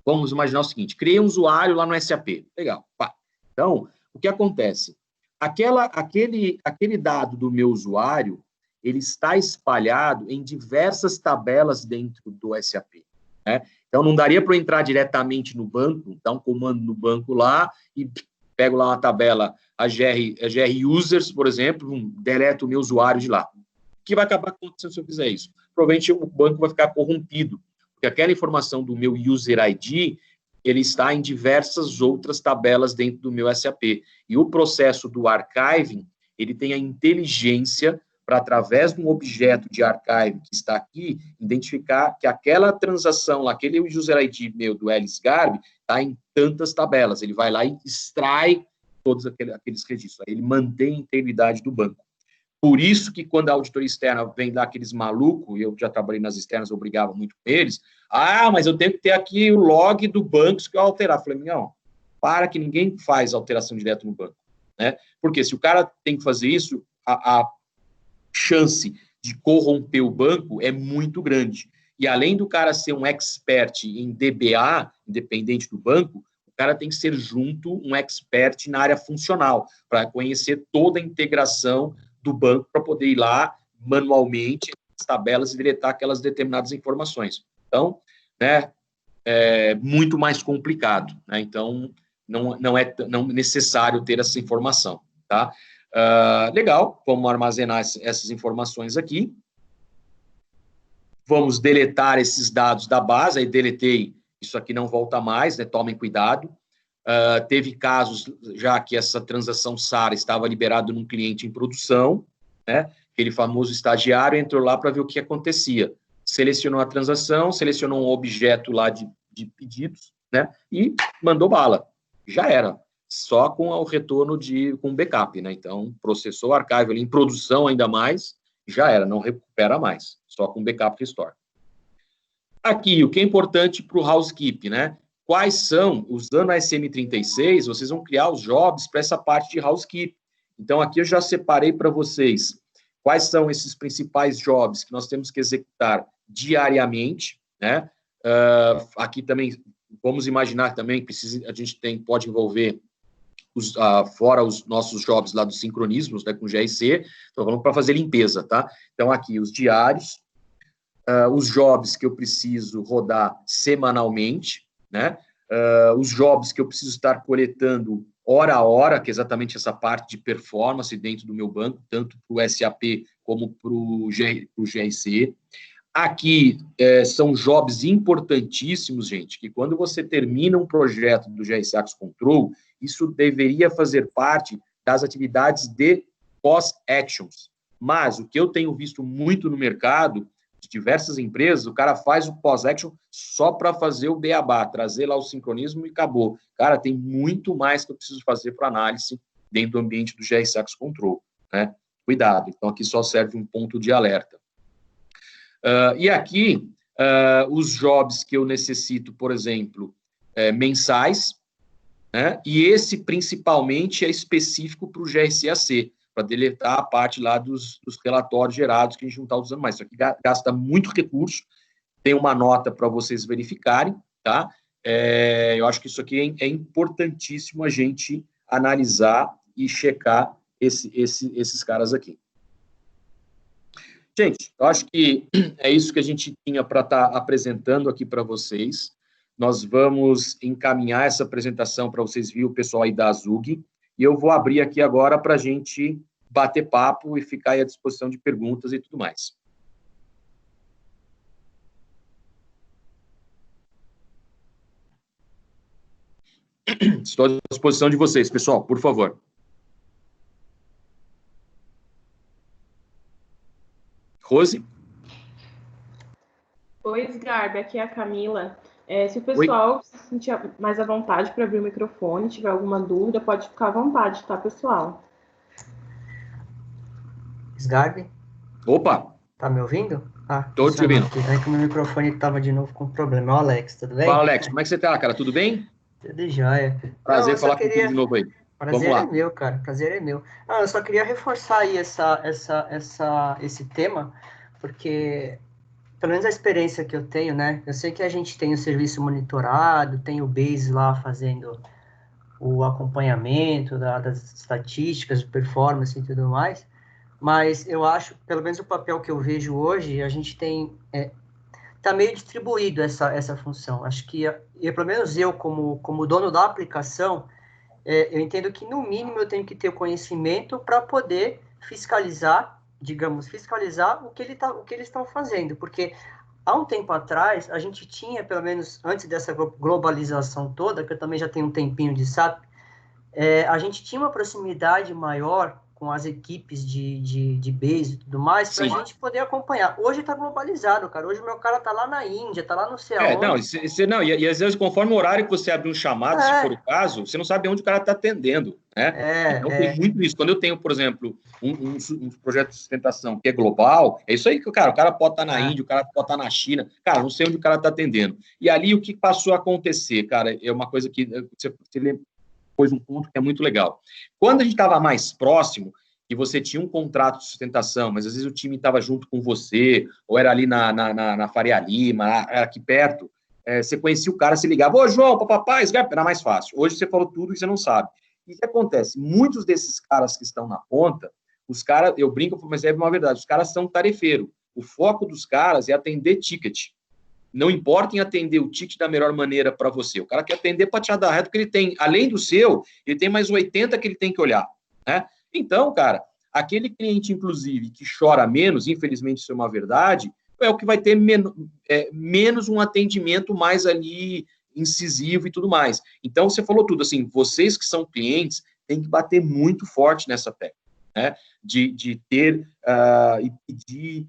vamos imaginar o seguinte, criei um usuário lá no SAP, legal, pá. Então, o que acontece? Aquele dado do meu usuário, ele está espalhado em diversas tabelas dentro do SAP, né? Então, não daria para eu entrar diretamente no banco, dar um comando no banco lá e pego lá uma tabela, a GR Users, por exemplo, deleto o meu usuário de lá. O que vai acabar acontecendo se eu fizer isso? Provavelmente o banco vai ficar corrompido, porque aquela informação do meu User ID, ele está em diversas outras tabelas dentro do meu SAP. E o processo do archiving, ele tem a inteligência para, através de um objeto de archive que está aqui, identificar que aquela transação lá, aquele user ID meu do LSGARB, está em tantas tabelas. Ele vai lá e extrai todos aqueles registros. Aí ele mantém a integridade do banco. Por isso que quando a auditoria externa vem lá aqueles malucos, eu já trabalhei nas externas, eu brigava muito com eles, mas eu tenho que ter aqui o log do banco que eu alterar. Eu falei, não, para que ninguém faz alteração direto no banco, né? Porque se o cara tem que fazer isso, a chance de corromper o banco é muito grande. E além do cara ser um expert em DBA, independente do banco, o cara tem que ser junto um expert na área funcional, para conhecer toda a integração do banco, para poder ir lá manualmente nas tabelas e deletar aquelas determinadas informações. Então, né, é muito mais complicado, né? Então, não é necessário ter essa informação, tá? Legal, vamos armazenar essas informações aqui. Vamos deletar esses dados da base, aí deletei, isso aqui não volta mais, né? Tomem cuidado. Teve casos já que essa transação SARA estava liberada num cliente em produção, né? Aquele famoso estagiário entrou lá para ver o que acontecia. Selecionou a transação, selecionou um objeto lá de pedidos, né? E mandou bala. Já era. Só com o retorno com backup, né? Então, processou o arquivo ali em produção ainda mais, já era, não recupera mais, só com backup restore. Aqui, o que é importante para o housekeeping, né? Quais são, usando a SM36, vocês vão criar os jobs para essa parte de housekeeping. Então, aqui eu já separei para vocês quais são esses principais jobs que nós temos que executar diariamente, né? Aqui também, vamos imaginar também que a gente pode envolver, fora os nossos jobs lá dos sincronismos, né, com GRC, então vamos para fazer limpeza, tá? Então, aqui, os diários, os jobs que eu preciso rodar semanalmente, né? Os jobs que eu preciso estar coletando hora a hora, que é exatamente essa parte de performance dentro do meu banco, tanto para o SAP como para o GRC. Aqui são jobs importantíssimos, gente, que quando você termina um projeto do GRC Access Control, isso deveria fazer parte das atividades de pós-actions. Mas o que eu tenho visto muito no mercado, de diversas empresas, o cara faz o pós-action só para fazer o beabá, trazer lá o sincronismo e acabou. Cara, tem muito mais que eu preciso fazer para análise dentro do ambiente do GRC Access Control, né? Cuidado, então aqui só serve um ponto de alerta. E aqui, os jobs que eu necessito, por exemplo, mensais, né? E esse, principalmente, é específico para o GRCAC, para deletar a parte lá dos relatórios gerados que a gente não está usando mais. Isso aqui gasta muito recurso, tem uma nota para vocês verificarem, tá? Eu acho que isso aqui é importantíssimo a gente analisar e checar esses caras aqui. Gente, eu acho que é isso que a gente tinha para estar apresentando aqui para vocês. Nós vamos encaminhar essa apresentação para vocês verem o pessoal aí da Azug, e eu vou abrir aqui agora para a gente bater papo e ficar aí à disposição de perguntas e tudo mais. Estou à disposição de vocês, pessoal, por favor. Rose? Oi, Sgarbi, aqui é a Camila. Se o pessoal se sentir mais à vontade para abrir o microfone, tiver alguma dúvida, pode ficar à vontade, tá, pessoal? Sgarbi? Opa! Tá me ouvindo? Tô te ouvindo. É que o meu microfone estava de novo com problema. Ó, Alex, tudo bem? Fala, Alex, como é que você tá, cara? Tudo bem? Tudo jóia. Prazer falar contigo de novo aí. Prazer é meu, cara. Prazer é meu. Eu só queria reforçar aí esse tema, porque, pelo menos a experiência que eu tenho, né? Eu sei que a gente tem o serviço monitorado, tem o Base lá fazendo o acompanhamento das estatísticas, de performance e tudo mais, mas eu acho, pelo menos o papel que eu vejo hoje, a gente tem... Está meio distribuído essa função. Acho que, pelo menos eu, como dono da aplicação, eu entendo que, no mínimo, eu tenho que ter o conhecimento para poder fiscalizar o que eles estão fazendo. Porque, há um tempo atrás, a gente tinha, pelo menos antes dessa globalização toda, que eu também já tenho um tempinho de SAP, a gente tinha uma proximidade maior com as equipes de base e tudo mais, para a gente poder acompanhar. Hoje está globalizado, cara. Hoje o meu cara está lá na Índia, está lá no céu. E às vezes, conforme o horário que você abre um chamado, se for o caso, você não sabe onde o cara está atendendo, né? Então, tem muito isso. Quando eu tenho, por exemplo, um projeto de sustentação que é global, é isso aí que o cara pode estar na Índia, o cara pode estar na China, cara, não sei onde o cara está atendendo. E ali, o que passou a acontecer, cara, é uma coisa que você pôs um ponto que é muito legal. Quando a gente estava mais próximo, e você tinha um contrato de sustentação, mas às vezes o time estava junto com você, ou era ali na Faria Lima, era aqui perto, você conhecia o cara, se ligava, ô João, papapá, era mais fácil. Hoje você falou tudo e você não sabe. E o que acontece? Muitos desses caras que estão na ponta, os caras, eu brinco, mas é uma verdade, os caras são tarefeiro. O foco dos caras é atender ticket. Não importa em atender o ticket da melhor maneira para você. O cara quer atender para te dar reto, porque ele tem, além do seu, ele tem mais 80 que ele tem que olhar, né? Então, cara, aquele cliente, inclusive, que chora menos, infelizmente isso é uma verdade, é o que vai ter menos um atendimento mais ali incisivo e tudo mais. Então, você falou tudo, assim, vocês que são clientes têm que bater muito forte nessa tecla, né? De ter e pedir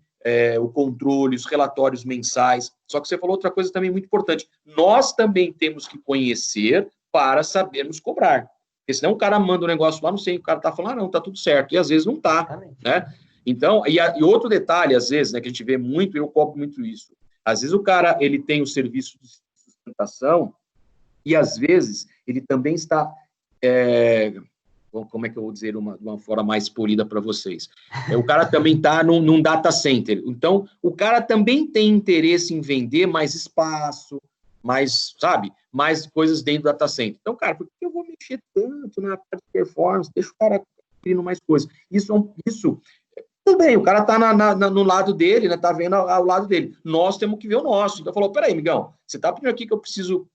o controle, os relatórios mensais. Só que você falou outra coisa também muito importante. Nós também temos que conhecer para sabermos cobrar. Porque senão o cara manda um negócio lá, não sei, o cara tá falando, não, tá tudo certo. E às vezes não tá, né? Então, e outro detalhe, às vezes, né, que a gente vê muito, eu cobro muito isso. Às vezes o cara ele tem o serviço de sustentação e, às vezes, ele também está... como é que eu vou dizer de uma forma mais polida para vocês? O cara também está num data center. Então, o cara também tem interesse em vender mais espaço, mais, sabe, mais coisas dentro do data center. Então, cara, por que eu vou mexer tanto na parte de performance? Deixa o cara criando mais coisas. Isso tudo bem, o cara está no lado dele, né? Está vendo ao lado dele. Nós temos que ver o nosso. Então, falou, peraí, amigão, você está pedindo aqui que eu preciso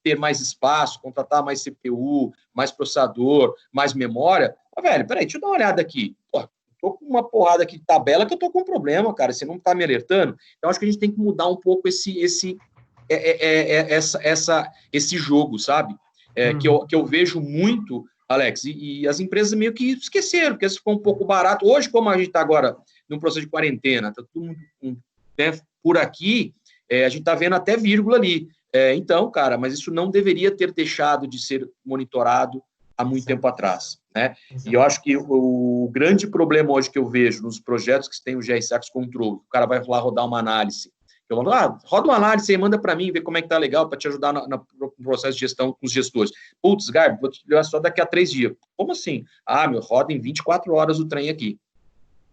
ter mais espaço, contratar mais CPU, mais processador, mais memória. Velho, peraí, deixa eu dar uma olhada aqui. Pô, tô com uma porrada aqui de tabela que eu tô com um problema, cara, você não tá me alertando. Então, acho que a gente tem que mudar um pouco esse jogo, sabe? Que eu vejo muito, Alex, e as empresas meio que esqueceram, porque isso ficou um pouco barato. Hoje, como a gente está agora num processo de quarentena, tá todo mundo por aqui, a gente está vendo até vírgula ali. Então, cara, mas isso não deveria ter deixado de ser monitorado há muito tempo atrás, né? E eu acho que o grande problema hoje que eu vejo nos projetos que tem o GRC Access Control, o cara vai lá rodar uma análise, eu vou falar, roda uma análise e manda para mim, ver como é que tá legal, para te ajudar no processo de gestão com os gestores. Putz, Garbi, vou te levar só daqui a 3 dias. Como assim? Roda em 24 horas o trem aqui.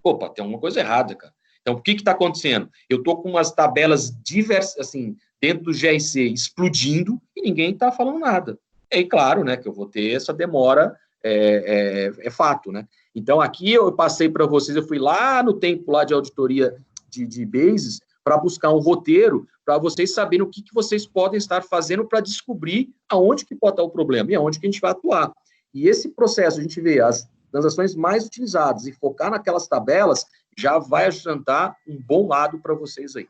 Opa, tem alguma coisa errada, cara. Então, o que está acontecendo? Eu estou com umas tabelas diversas, assim, dentro do GRC explodindo e ninguém está falando nada. E claro, né, que eu vou ter essa demora, é fato, né? Então, aqui eu passei para vocês, eu fui lá no tempo lá de auditoria de bases para buscar um roteiro para vocês saberem o que vocês podem estar fazendo para descobrir aonde que pode estar o problema e aonde que a gente vai atuar. E esse processo, a gente vê as transações mais utilizadas e focar naquelas tabelas, já vai adiantar um bom lado para vocês aí.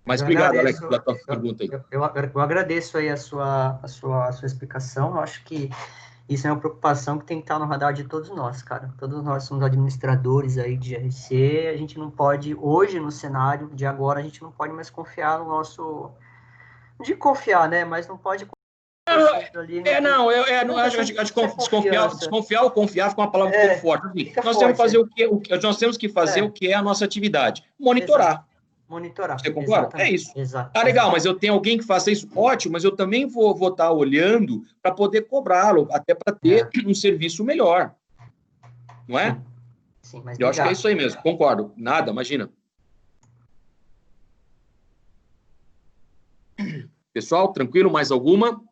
Mas obrigado, Alex, pela tua pergunta aí. Eu agradeço aí a sua explicação. Eu acho que isso é uma preocupação que tem que estar no radar de todos nós, cara. Todos nós somos administradores aí de GRC. A gente não pode, hoje, no cenário de agora, a gente não pode mais confiar no nosso... De confiar, né? Mas não pode... Desconfiar ou confiar fica uma palavra um pouco forte. Assim, nós temos que fazer o que é a nossa atividade. Monitorar. Monitorar. Você concorda? Exatamente. É isso. Exatamente. Legal, mas eu tenho alguém que faça isso? Ótimo, mas eu também vou estar olhando para poder cobrá-lo, até para ter um serviço melhor. Não é? Sim, mas eu acho que é isso aí mesmo. Concordo. Nada, imagina. Pessoal, tranquilo? Mais alguma?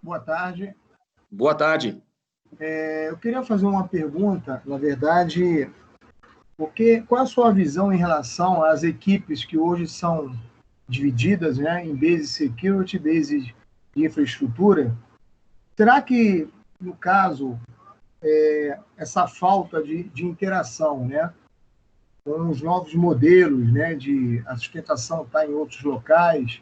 Boa tarde. Boa tarde. Eu queria fazer uma pergunta, na verdade, qual a sua visão em relação às equipes que hoje são divididas, né, em Base Security, Base de infraestrutura? Será que, no caso, essa falta de interação, né, com os novos modelos, né, de a sustentação estar em outros locais,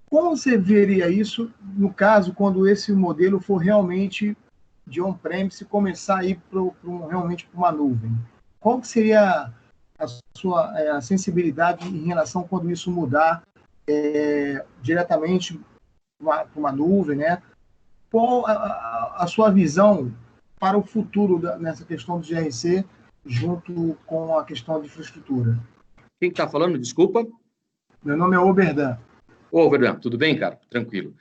como você veria isso, no caso, quando esse modelo for realmente de on-premise começar a ir realmente para uma nuvem? Qual que seria a sua sensibilidade em relação quando isso mudar diretamente para uma nuvem, né? Qual a sua visão para o futuro nessa questão do GRC junto com a questão de infraestrutura? Quem está falando? Desculpa. Meu nome é Oberdan. Ô, Verdão, tudo bem, cara? Tranquilo.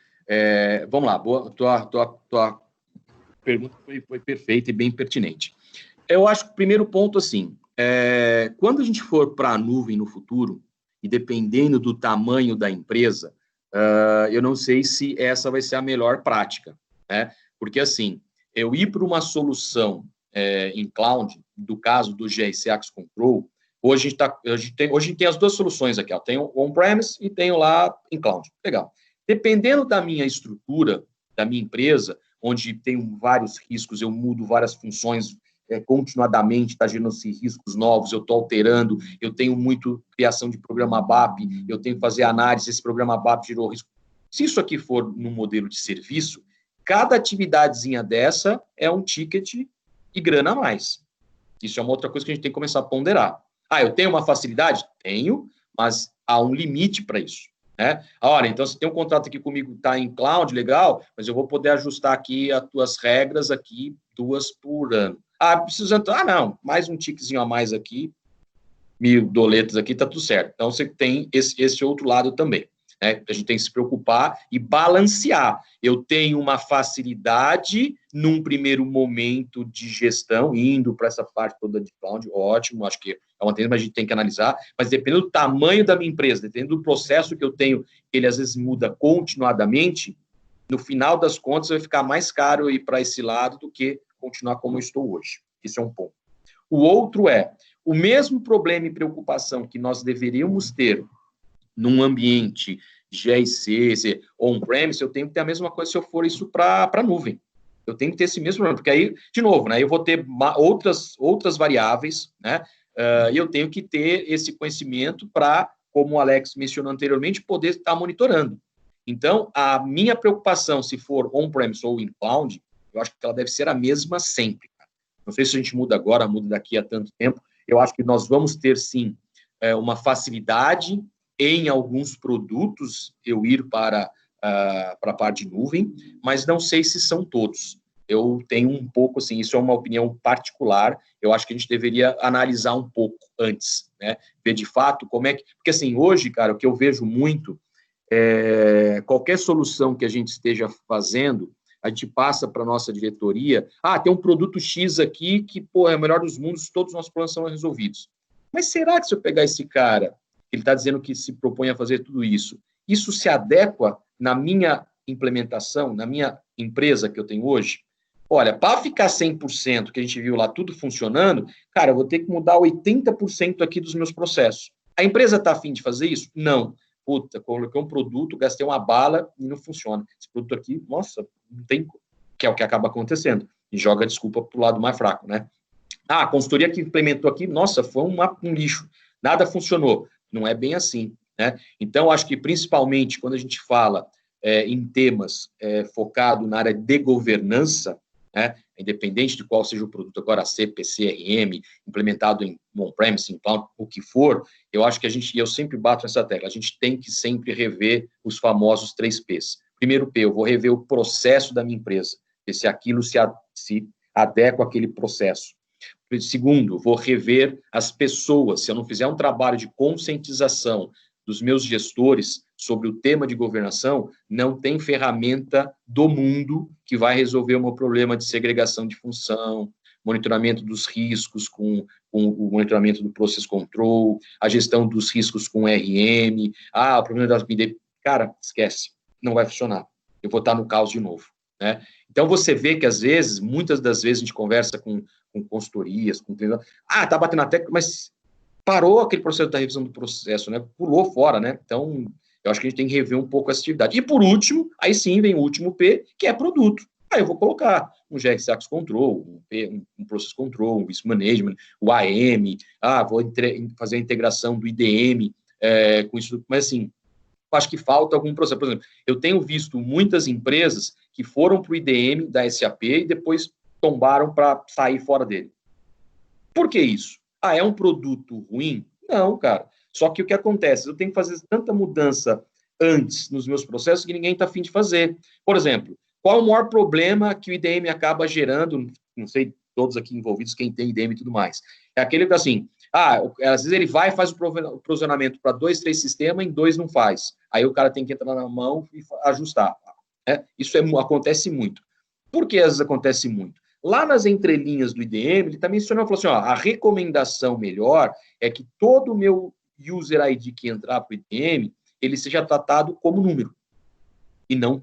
Vamos lá, tua pergunta foi perfeita e bem pertinente. Eu acho que o primeiro ponto, assim, quando a gente for para a nuvem no futuro, e dependendo do tamanho da empresa, eu não sei se essa vai ser a melhor prática, né? Porque, assim, eu ir para uma solução em cloud, do caso do GRC Access Control, hoje a gente tem as duas soluções aqui, ó. Tem o on-premise e tenho lá em cloud. Legal. Dependendo da minha estrutura, da minha empresa, onde tenho vários riscos, eu mudo várias funções continuadamente, está gerando riscos novos, eu estou alterando, eu tenho muito criação de programa BAP, eu tenho que fazer análise, esse programa BAP gerou risco. Se isso aqui for no modelo de serviço, cada atividadezinha dessa é um ticket e grana a mais. Isso é uma outra coisa que a gente tem que começar a ponderar. Eu tenho uma facilidade? Tenho, mas há um limite para isso, né? Olha, então, se tem um contrato aqui comigo que está em cloud, legal, mas eu vou poder ajustar aqui as tuas regras aqui, 2 por ano. Não, mais um tiquezinho a mais aqui, mil doletas aqui, tá tudo certo. Então, você tem esse outro lado também. Né? A gente tem que se preocupar e balancear. Eu tenho uma facilidade num primeiro momento de gestão, indo para essa parte toda de cloud, ótimo, acho que é uma tendência, mas a gente tem que analisar, mas dependendo do tamanho da minha empresa, dependendo do processo que eu tenho, ele às vezes muda continuadamente, no final das contas vai ficar mais caro ir para esse lado do que continuar como eu estou hoje. Isso é um ponto. O outro é, o mesmo problema e preocupação que nós deveríamos ter num ambiente GRC, on-premise, eu tenho que ter a mesma coisa se eu for isso para a nuvem. Eu tenho que ter esse mesmo problema, porque aí, de novo, né, eu vou ter outras variáveis, né, e eu tenho que ter esse conhecimento para, como o Alex mencionou anteriormente, poder estar monitorando. Então, a minha preocupação, se for on-premise ou in cloud, eu acho que ela deve ser a mesma sempre. Não sei se a gente muda agora, muda daqui a tanto tempo. Eu acho que nós vamos ter, sim, uma facilidade em alguns produtos eu ir para a parte de nuvem, mas não sei se são todos. Eu tenho um pouco, assim, isso é uma opinião particular, eu acho que a gente deveria analisar um pouco antes, né? Ver de fato como é que... Porque, assim, hoje, cara, o que eu vejo muito qualquer solução que a gente esteja fazendo, a gente passa para a nossa diretoria, tem um produto X aqui que, pô, é o melhor dos mundos, todos os nossos problemas são resolvidos. Mas será que se eu pegar esse cara, ele está dizendo que se propõe a fazer tudo isso, isso se adequa na minha implementação, na minha empresa que eu tenho hoje? Olha, para ficar 100%, que a gente viu lá, tudo funcionando, cara, eu vou ter que mudar 80% aqui dos meus processos. A empresa está afim de fazer isso? Não. Puta, coloquei um produto, gastei uma bala e não funciona. Esse produto aqui, nossa, não tem... Que é o que acaba acontecendo. E joga a desculpa para o lado mais fraco, né? A consultoria que implementou aqui, nossa, foi um lixo. Nada funcionou. Não é bem assim, né? Então, acho que principalmente quando a gente fala em temas focado na área de governança, né, independente de qual seja o produto, agora CP, CRM, implementado em on-premise, em cloud, o que for, eu acho que eu sempre bato nessa tecla, a gente tem que sempre rever os famosos 3 Ps. Primeiro P, eu vou rever o processo da minha empresa, ver se aquilo se adequa àquele processo. Segundo, vou rever as pessoas. Se eu não fizer um trabalho de conscientização dos meus gestores sobre o tema de governação, não tem ferramenta do mundo que vai resolver o meu problema de segregação de função, monitoramento dos riscos com o monitoramento do process control, a gestão dos riscos com RM, o problema das... Cara, esquece, não vai funcionar. Eu vou estar no caos de novo, né? Então, você vê que, às vezes, muitas das vezes, a gente conversa com consultorias, tá batendo na tecla, mas parou aquele processo da revisão do processo, né? Pulou fora, né? Então, eu acho que a gente tem que rever um pouco essa atividade. E, por último, aí sim vem o último P, que é produto. Aí eu vou colocar um GX Access Control, um Process Control, um Risk Management, o AM, vou fazer a integração do IDM com isso, mas assim, acho que falta algum processo. Por exemplo, eu tenho visto muitas empresas que foram para o IDM da SAP e depois tombaram para sair fora dele. Por que isso? É um produto ruim? Não, cara. Só que o que acontece? Eu tenho que fazer tanta mudança antes nos meus processos que ninguém está afim de fazer. Por exemplo, qual o maior problema que o IDM acaba gerando? Não sei, todos aqui envolvidos, quem tem IDM e tudo mais. É aquele que, assim, às vezes ele vai e faz o provisionamento para 2, 3 sistemas, em 2 não faz. Aí o cara tem que entrar na mão e ajustar. Isso acontece muito. Por que às vezes acontece muito? Lá nas entrelinhas do IDM, ele está mencionando, falou assim, a recomendação melhor é que todo o meu user ID que entrar para o IDM, ele seja tratado como número, e não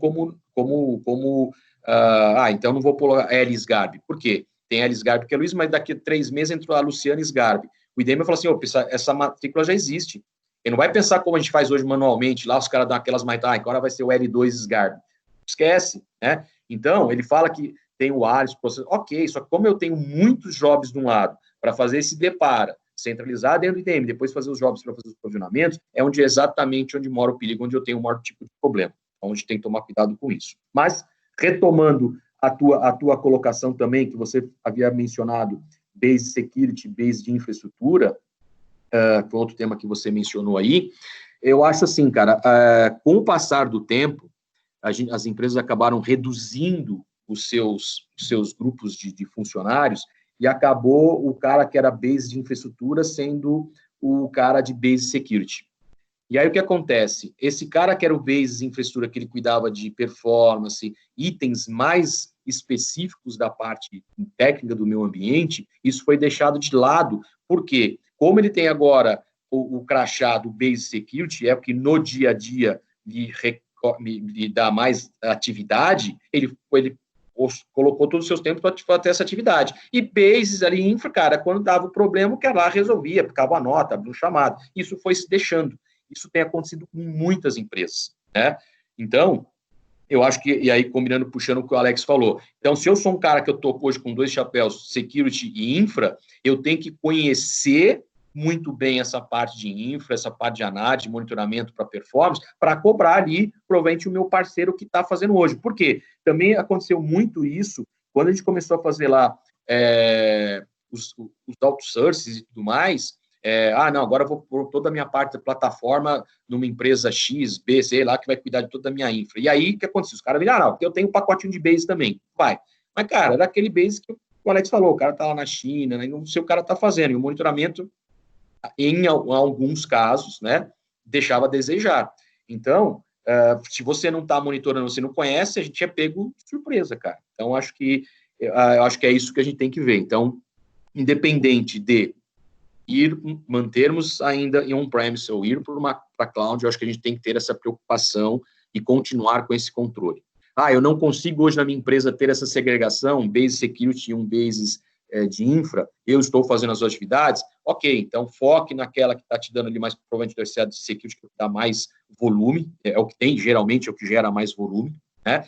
então não vou pôr a Elis Garbi. Por quê? Tem a Elis Garbi que é Luiz, mas daqui a 3 meses entrou a Luciana Sgarbi. O IDM falou assim, essa matrícula já existe. Ele não vai pensar como a gente faz hoje manualmente, lá os caras dão aquelas mais, agora vai ser o L2 Sgarbi. Esquece, né? Então, ele fala que tem o ARIS, ok, só que como eu tenho muitos jobs de um lado para fazer esse depara, centralizar dentro do IDM, depois fazer os jobs para fazer os provisionamentos, é exatamente onde mora o perigo, onde eu tenho o maior tipo de problema, onde tem que tomar cuidado com isso. Mas, retomando a tua colocação também, que você havia mencionado, base security, base de infraestrutura, foi outro tema que você mencionou aí, eu acho assim, cara, com o passar do tempo, as empresas acabaram reduzindo os seus grupos de funcionários e acabou o cara que era base de infraestrutura sendo o cara de Base Security. E aí o que acontece? Esse cara que era o Base Infraestrutura, que ele cuidava de performance, itens mais específicos da parte técnica do meu ambiente, isso foi deixado de lado. Por quê? Como ele tem agora o crachá do Base Security, é porque no dia a dia lhe dá mais atividade, ele colocou todos os seus tempos para ter essa atividade. E bases ali, infra, cara, quando dava o problema, o que lá resolvia, ficava a nota, abria um chamado. Isso foi se deixando. Isso tem acontecido com muitas empresas, né? Então, eu acho que, e aí combinando, puxando o que o Alex falou, então, se eu sou um cara que eu estou hoje com 2 chapéus, security e infra, eu tenho que conhecer muito bem essa parte de infra, essa parte de análise, de monitoramento para performance, para cobrar ali, provavelmente, o meu parceiro que está fazendo hoje. Por quê? Também aconteceu muito isso, quando a gente começou a fazer lá os outsources e tudo mais, não, agora eu vou pôr toda a minha parte da plataforma numa empresa X, B, C, lá, que vai cuidar de toda a minha infra. E aí, o que aconteceu? Os caras viram, não, porque eu tenho um pacotinho de base também. Vai. Mas, cara, era aquele base que o Alex falou, o cara tá lá na China, né, não sei o que o cara tá fazendo, e o monitoramento, em alguns casos, né, deixava a desejar. Então, se você não está monitorando, você não conhece, a gente é pego de surpresa, cara. Então, eu acho que é isso que a gente tem que ver. Então, independente de mantermos ainda em on-premise ou ir para cloud, eu acho que a gente tem que ter essa preocupação e continuar com esse controle. Eu não consigo hoje na minha empresa ter essa segregação, base security e um bases de infra, eu estou fazendo as suas atividades, ok, então foque naquela que está te dando ali mais, provavelmente deve ser a de security, que dá mais volume, é o que tem, geralmente é o que gera mais volume, né?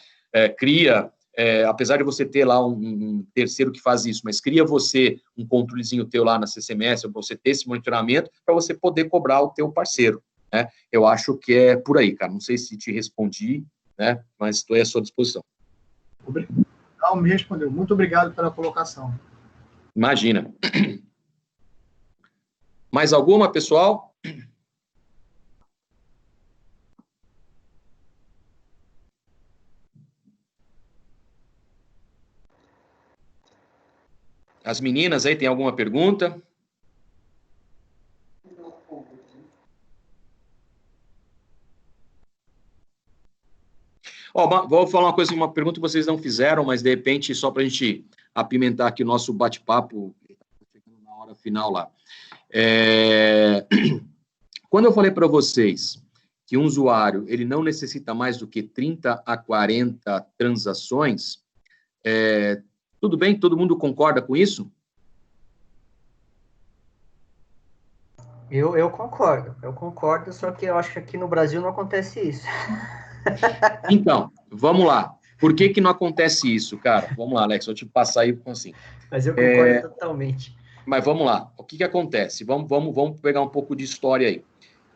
Apesar de você ter lá um terceiro que faz isso, mas cria você um controlezinho teu lá na CCMS, você ter esse monitoramento para você poder cobrar o teu parceiro, né? Eu acho que é por aí, cara. Não sei se te respondi, né? Mas estou à sua disposição. Não, me respondeu. Muito obrigado pela colocação. Imagina. Mais alguma, pessoal? As meninas aí, tem alguma pergunta? Vou falar uma pergunta que vocês não fizeram, mas de repente, só para a gente apimentar aqui o nosso bate-papo, chegando na hora final lá. Quando eu falei para vocês que um usuário ele não necessita mais do que 30 a 40 transações, tudo bem? Todo mundo concorda com isso? Eu concordo, só que eu acho que aqui no Brasil não acontece isso. Então, vamos lá. Por que não acontece isso, cara? Vamos lá, Alex, vou te passar aí assim. Mas eu concordo totalmente. Mas vamos lá. O que acontece? Vamos pegar um pouco de história aí.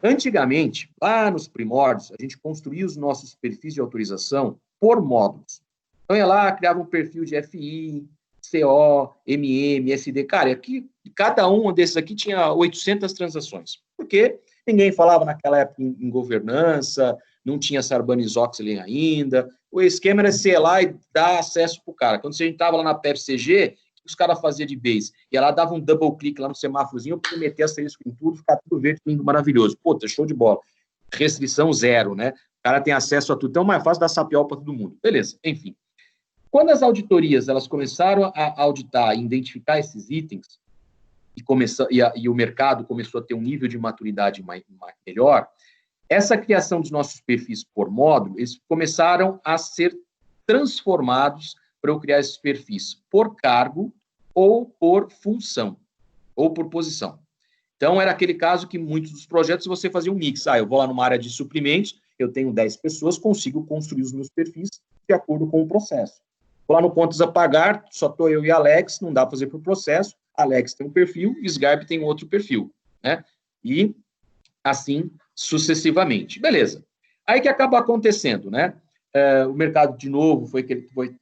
Antigamente, lá nos primórdios, a gente construía os nossos perfis de autorização por módulos. Então, ia lá, criava um perfil de FI, CO, MM, SD. Cara, aqui, cada um desses aqui tinha 800 transações. Por quê? Ninguém falava naquela época em governança, não tinha Sarbanes-Oxley ainda. O esquema era ser lá e dar acesso para o cara. Quando a gente estava lá na PEP-CG, os caras faziam de base. E ela dava um double click lá no semáforozinho para meter asterisco em tudo, ficar tudo verde, lindo, maravilhoso. Puta, show de bola. Restrição zero, né? O cara tem acesso a tudo. Então, é mais fácil dar SAPIOL para todo mundo. Beleza, enfim. Quando as auditorias elas começaram a auditar e identificar esses itens, e o mercado começou a ter um nível de maturidade melhor, essa criação dos nossos perfis por módulo, eles começaram a ser transformados para eu criar esses perfis por cargo ou por função, ou por posição. Então, era aquele caso que muitos dos projetos você fazia um mix. Eu vou lá numa área de suprimentos, eu tenho 10 pessoas, consigo construir os meus perfis de acordo com o processo. Vou lá no contas a pagar, só estou eu e Alex, não dá para fazer por processo. Alex tem um perfil, Sgarp tem outro perfil, né? E assim sucessivamente. Beleza. Aí que acaba acontecendo, né? O mercado, de novo, foi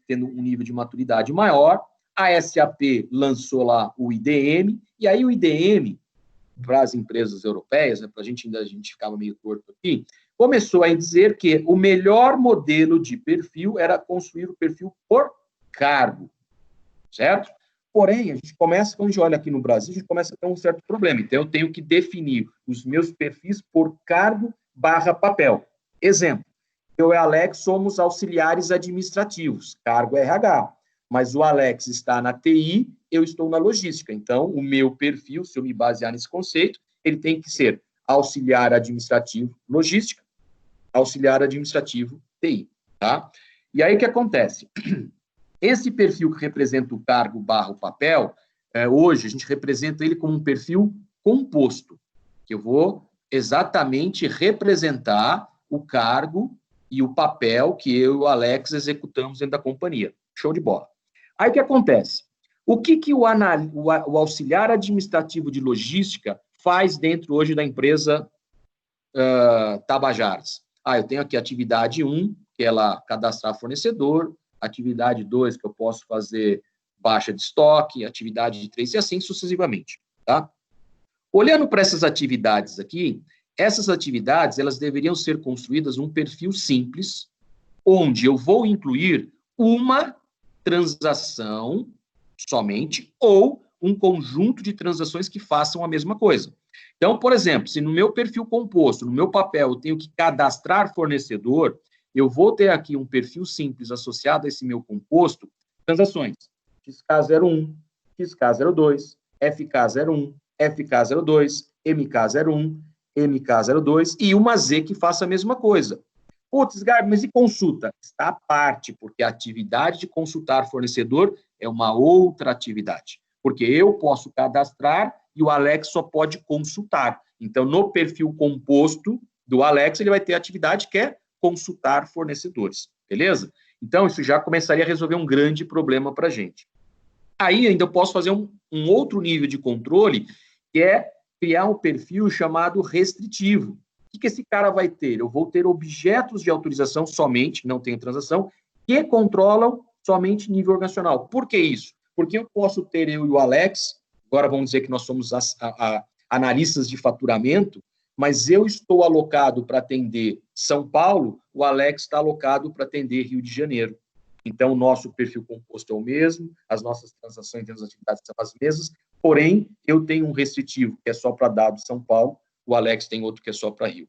tendo um nível de maturidade maior, a SAP lançou lá o IDM, e aí o IDM, para as empresas europeias, né, para a gente ficava meio torto aqui, começou a dizer que o melhor modelo de perfil era construir o perfil por cargo, certo? Porém, a gente começa, quando a gente olha aqui no Brasil, a gente começa a ter um certo problema. Então, eu tenho que definir os meus perfis por cargo/papel. Exemplo, eu e Alex somos auxiliares administrativos, cargo RH. Mas o Alex está na TI, eu estou na logística. Então, o meu perfil, se eu me basear nesse conceito, ele tem que ser auxiliar administrativo logística, auxiliar administrativo TI. Tá? E aí, o que acontece? Esse perfil que representa o cargo/papel, hoje a gente representa ele como um perfil composto, que eu vou exatamente representar o cargo e o papel que eu e o Alex executamos dentro da companhia. Show de bola. Aí o que acontece? O que o auxiliar administrativo de logística faz dentro hoje da empresa Tabajaras? Eu tenho aqui atividade 1, que é ela cadastrar fornecedor, atividade 2, que eu posso fazer baixa de estoque, atividade 3 e assim sucessivamente, tá? Olhando para essas atividades aqui, essas atividades, elas deveriam ser construídas num perfil simples, onde eu vou incluir uma transação somente ou um conjunto de transações que façam a mesma coisa. Então, por exemplo, se no meu perfil composto, no meu papel, eu tenho que cadastrar fornecedor, eu vou ter aqui um perfil simples associado a esse meu composto, transações XK01, XK02, FK01, FK02, MK01, MK02 e uma Z que faça a mesma coisa. Putz, Garbi, mas e consulta? Está à parte, porque a atividade de consultar fornecedor é uma outra atividade. Porque eu posso cadastrar e o Alex só pode consultar. Então, no perfil composto do Alex, ele vai ter a atividade que é consultar fornecedores, beleza? Então, isso já começaria a resolver um grande problema para a gente. Aí, ainda eu posso fazer um outro nível de controle, que é criar um perfil chamado restritivo. O que esse cara vai ter? Eu vou ter objetos de autorização somente, não tenho transação, que controlam somente nível organizacional. Por que isso? Porque eu posso ter eu e o Alex, agora vamos dizer que nós somos analistas de faturamento, mas eu estou alocado para atender São Paulo, o Alex está alocado para atender Rio de Janeiro. Então, o nosso perfil composto é o mesmo, as nossas transações e as atividades são as mesmas, porém, eu tenho um restritivo que é só para dados São Paulo, o Alex tem outro que é só para Rio.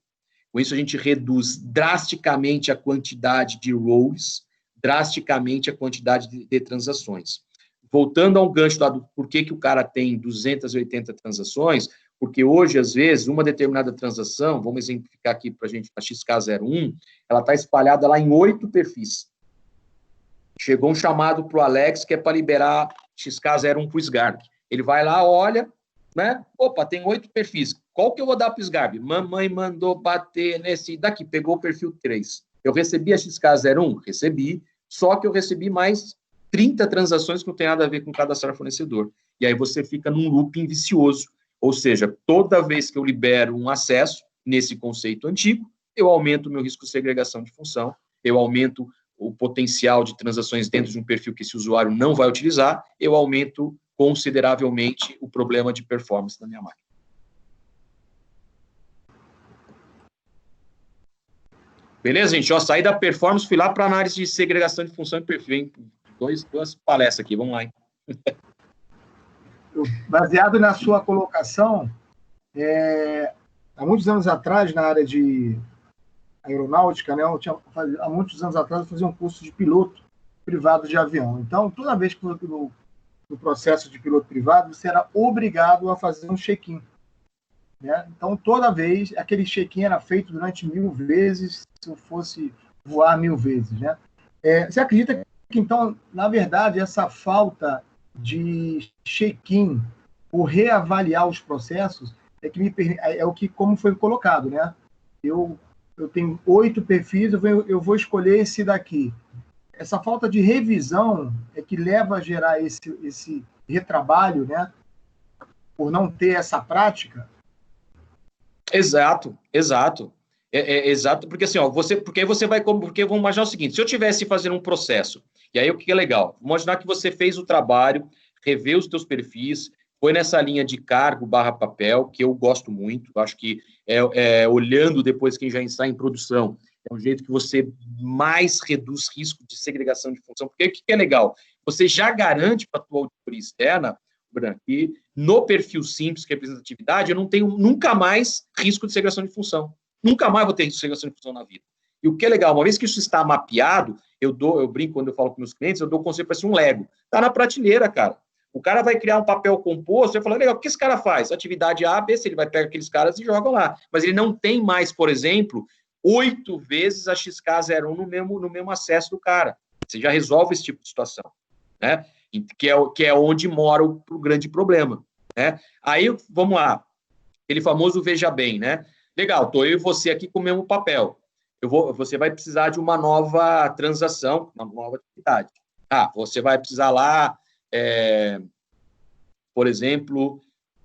Com isso, a gente reduz drasticamente a quantidade de roles, drasticamente a quantidade de transações. Voltando ao gancho lá do porquê que o cara tem 280 transações, porque hoje, às vezes, uma determinada transação, vamos exemplificar aqui para a gente, a XK01, ela está espalhada lá em 8 perfis. Chegou um chamado para o Alex, que é para liberar XK01 para o SGARB. Ele vai lá, olha, né? Opa, tem 8 perfis. Qual que eu vou dar para o SGARB? Mamãe mandou bater nesse daqui, pegou o perfil 3. Eu recebi a XK01? Recebi, só que eu recebi mais 30 transações que não tem nada a ver com cadastrar fornecedor. E aí você fica num looping vicioso. Ou seja, toda vez que eu libero um acesso nesse conceito antigo, eu aumento o meu risco de segregação de função, eu aumento o potencial de transações dentro de um perfil que esse usuário não vai utilizar, eu aumento consideravelmente o problema de performance da minha máquina. Beleza, gente? Saí da performance, fui lá para análise de segregação de função e perfil, hein? Duas palestras aqui, vamos lá, hein? Baseado na sua colocação, há muitos anos atrás, na área de aeronáutica, né, há muitos anos atrás eu fazia um curso de piloto privado de avião. Então, toda vez que no processo de piloto privado, você era obrigado a fazer um check-in. Né? Então, toda vez, aquele check-in era feito durante 1000 vezes, se eu fosse voar 1000 vezes. Né? Você acredita que, então, na verdade, essa falta de check-in ou reavaliar os processos é o que, como foi colocado, né? Eu tenho 8 perfis, eu vou escolher esse daqui. Essa falta de revisão é que leva a gerar esse retrabalho, né? Por não ter essa prática. Exato. Exato, porque assim, porque vamos imaginar o seguinte, se eu tivesse fazendo um processo, e aí o que é legal? Vamos imaginar que você fez o trabalho, revê os teus perfis, foi nessa linha de cargo/papel, que eu gosto muito, eu acho que olhando depois quem já está em produção, é um jeito que você mais reduz risco de segregação de função, porque o que é legal? você já garante para a tua auditoria externa, Bran, que no perfil simples, representatividade, eu não tenho nunca mais risco de segregação de função. Nunca mais vou ter segregação de função na vida. E o que é legal, uma vez que isso está mapeado, eu brinco quando eu falo com meus clientes, eu dou o conselho para ser um Lego. Está na prateleira, cara. O cara vai criar um papel composto, eu falo, legal, o que esse cara faz? Atividade A, B, C, ele vai pegar aqueles caras e joga lá. Mas ele não tem mais, por exemplo, 8 vezes a XK01 no mesmo acesso do cara. Você já resolve esse tipo de situação, né? Que é onde mora o grande problema, né? Aí, vamos lá, aquele famoso veja bem, né? Legal, estou eu e você aqui com o mesmo papel. Você vai precisar de uma nova transação, uma nova atividade. Você vai precisar lá, por exemplo,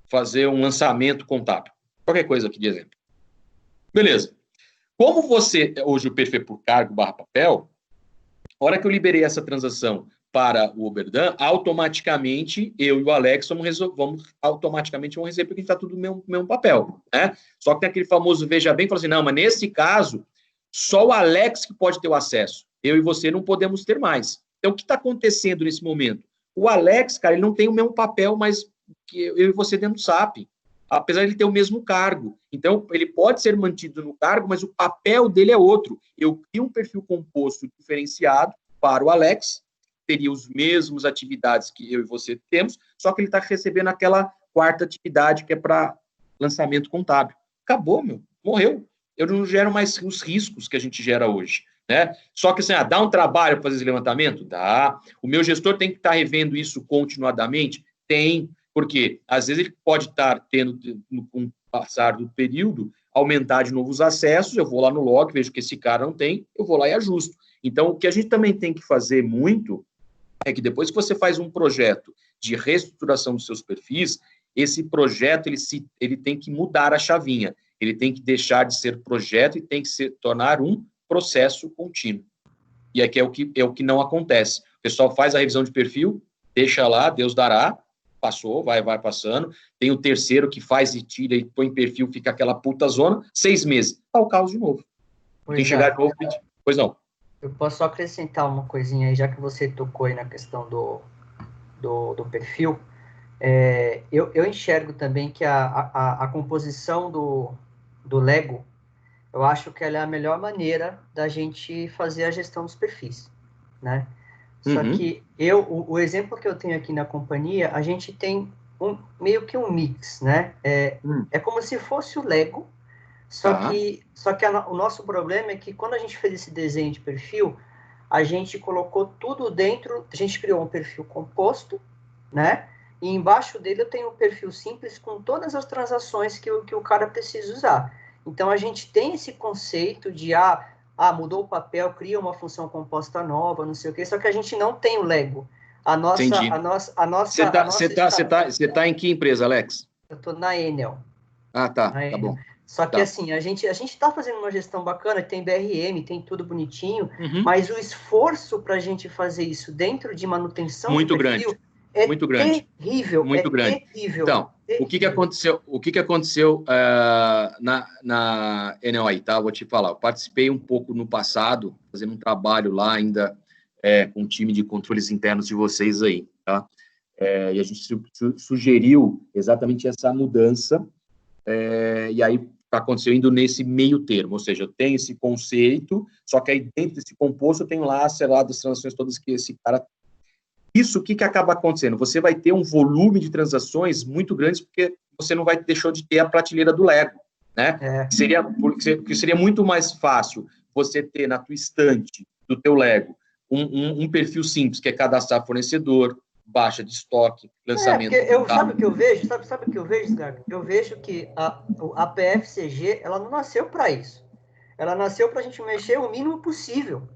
fazer um lançamento contábil. Qualquer coisa aqui de exemplo. Beleza. Como hoje o perfil é por cargo / papel, a hora que eu liberei essa transação para o Oberdan, automaticamente eu e o Alex vamos receber, porque a gente está tudo no mesmo papel, né? Só que tem aquele famoso veja bem, fala assim, não, mas nesse caso, só o Alex que pode ter o acesso. Eu e você não podemos ter mais. Então, o que está acontecendo nesse momento? O Alex, cara, ele não tem o mesmo papel, mas que eu e você dentro do SAP, apesar de ele ter o mesmo cargo. Então, ele pode ser mantido no cargo, mas o papel dele é outro. Eu crio um perfil composto diferenciado para o Alex, teria os mesmos atividades que eu e você temos, só que ele está recebendo aquela quarta atividade que é para lançamento contábil. Acabou, morreu. Eu não gero mais os riscos que a gente gera hoje, né? Só que assim, dá um trabalho para fazer esse levantamento? Dá. O meu gestor tem que estar revendo isso continuadamente? Tem, porque às vezes ele pode estar tendo, com o passar do período, aumentar de novo os acessos, eu vou lá no log, vejo que esse cara não tem, eu vou lá e ajusto. Então, o que a gente também tem que fazer muito é que depois que você faz um projeto de reestruturação dos seus perfis, esse projeto ele tem que mudar a chavinha. Ele tem que deixar de ser projeto e tem que se tornar um processo contínuo. E aqui é o que não acontece. O pessoal faz a revisão de perfil, deixa lá, Deus dará, passou, vai passando. Tem o terceiro que faz e tira e põe em perfil, fica aquela puta zona, 6 meses. Tá o caos de novo. Quem chegar de novo, pois não. Eu posso só acrescentar uma coisinha aí, já que você tocou aí na questão do perfil. Eu enxergo também que a composição do Lego, eu acho que ela é a melhor maneira da gente fazer a gestão dos perfis, né? Só que o exemplo que eu tenho aqui na companhia, a gente tem meio que um mix, né? É como se fosse o Lego, só que o nosso problema é que quando a gente fez esse desenho de perfil, a gente colocou tudo dentro, a gente criou um perfil composto, né? E embaixo dele eu tenho um perfil simples com todas as transações que o cara precisa usar. Então, a gente tem esse conceito de, mudou o papel, cria uma função composta nova, não sei o quê, só que a gente não tem o Lego. Entendi. Você tá em que empresa, Alex? Eu estou na Enel. Tá bom. Só que assim, a gente está fazendo uma gestão bacana, tem BRM, tem tudo bonitinho, mas o esforço para a gente fazer isso dentro de manutenção muito do perfil grande. É muito grande. Terrível, muito grande. Terrível, então, terrível. O que aconteceu na Enel aí, tá? Vou te falar. Eu participei um pouco no passado, fazendo um trabalho lá ainda com o time de controles internos de vocês aí, tá? E a gente sugeriu exatamente essa mudança, e aí aconteceu indo nesse meio termo, ou seja, eu tenho esse conceito, só que aí dentro desse composto eu tenho lá, sei lá, das transações todas que esse cara... Isso, o que acaba acontecendo? Você vai ter um volume de transações muito grande, porque você não deixou de ter a prateleira do Lego, né? Porque seria muito mais fácil você ter na tua estante do teu Lego um perfil simples, que é cadastrar fornecedor, baixa de estoque, lançamento... Sabe o que eu vejo? Sabe o que eu vejo, Scar? Eu vejo que a PFCG, ela não nasceu para isso. Ela nasceu para a gente mexer o mínimo possível.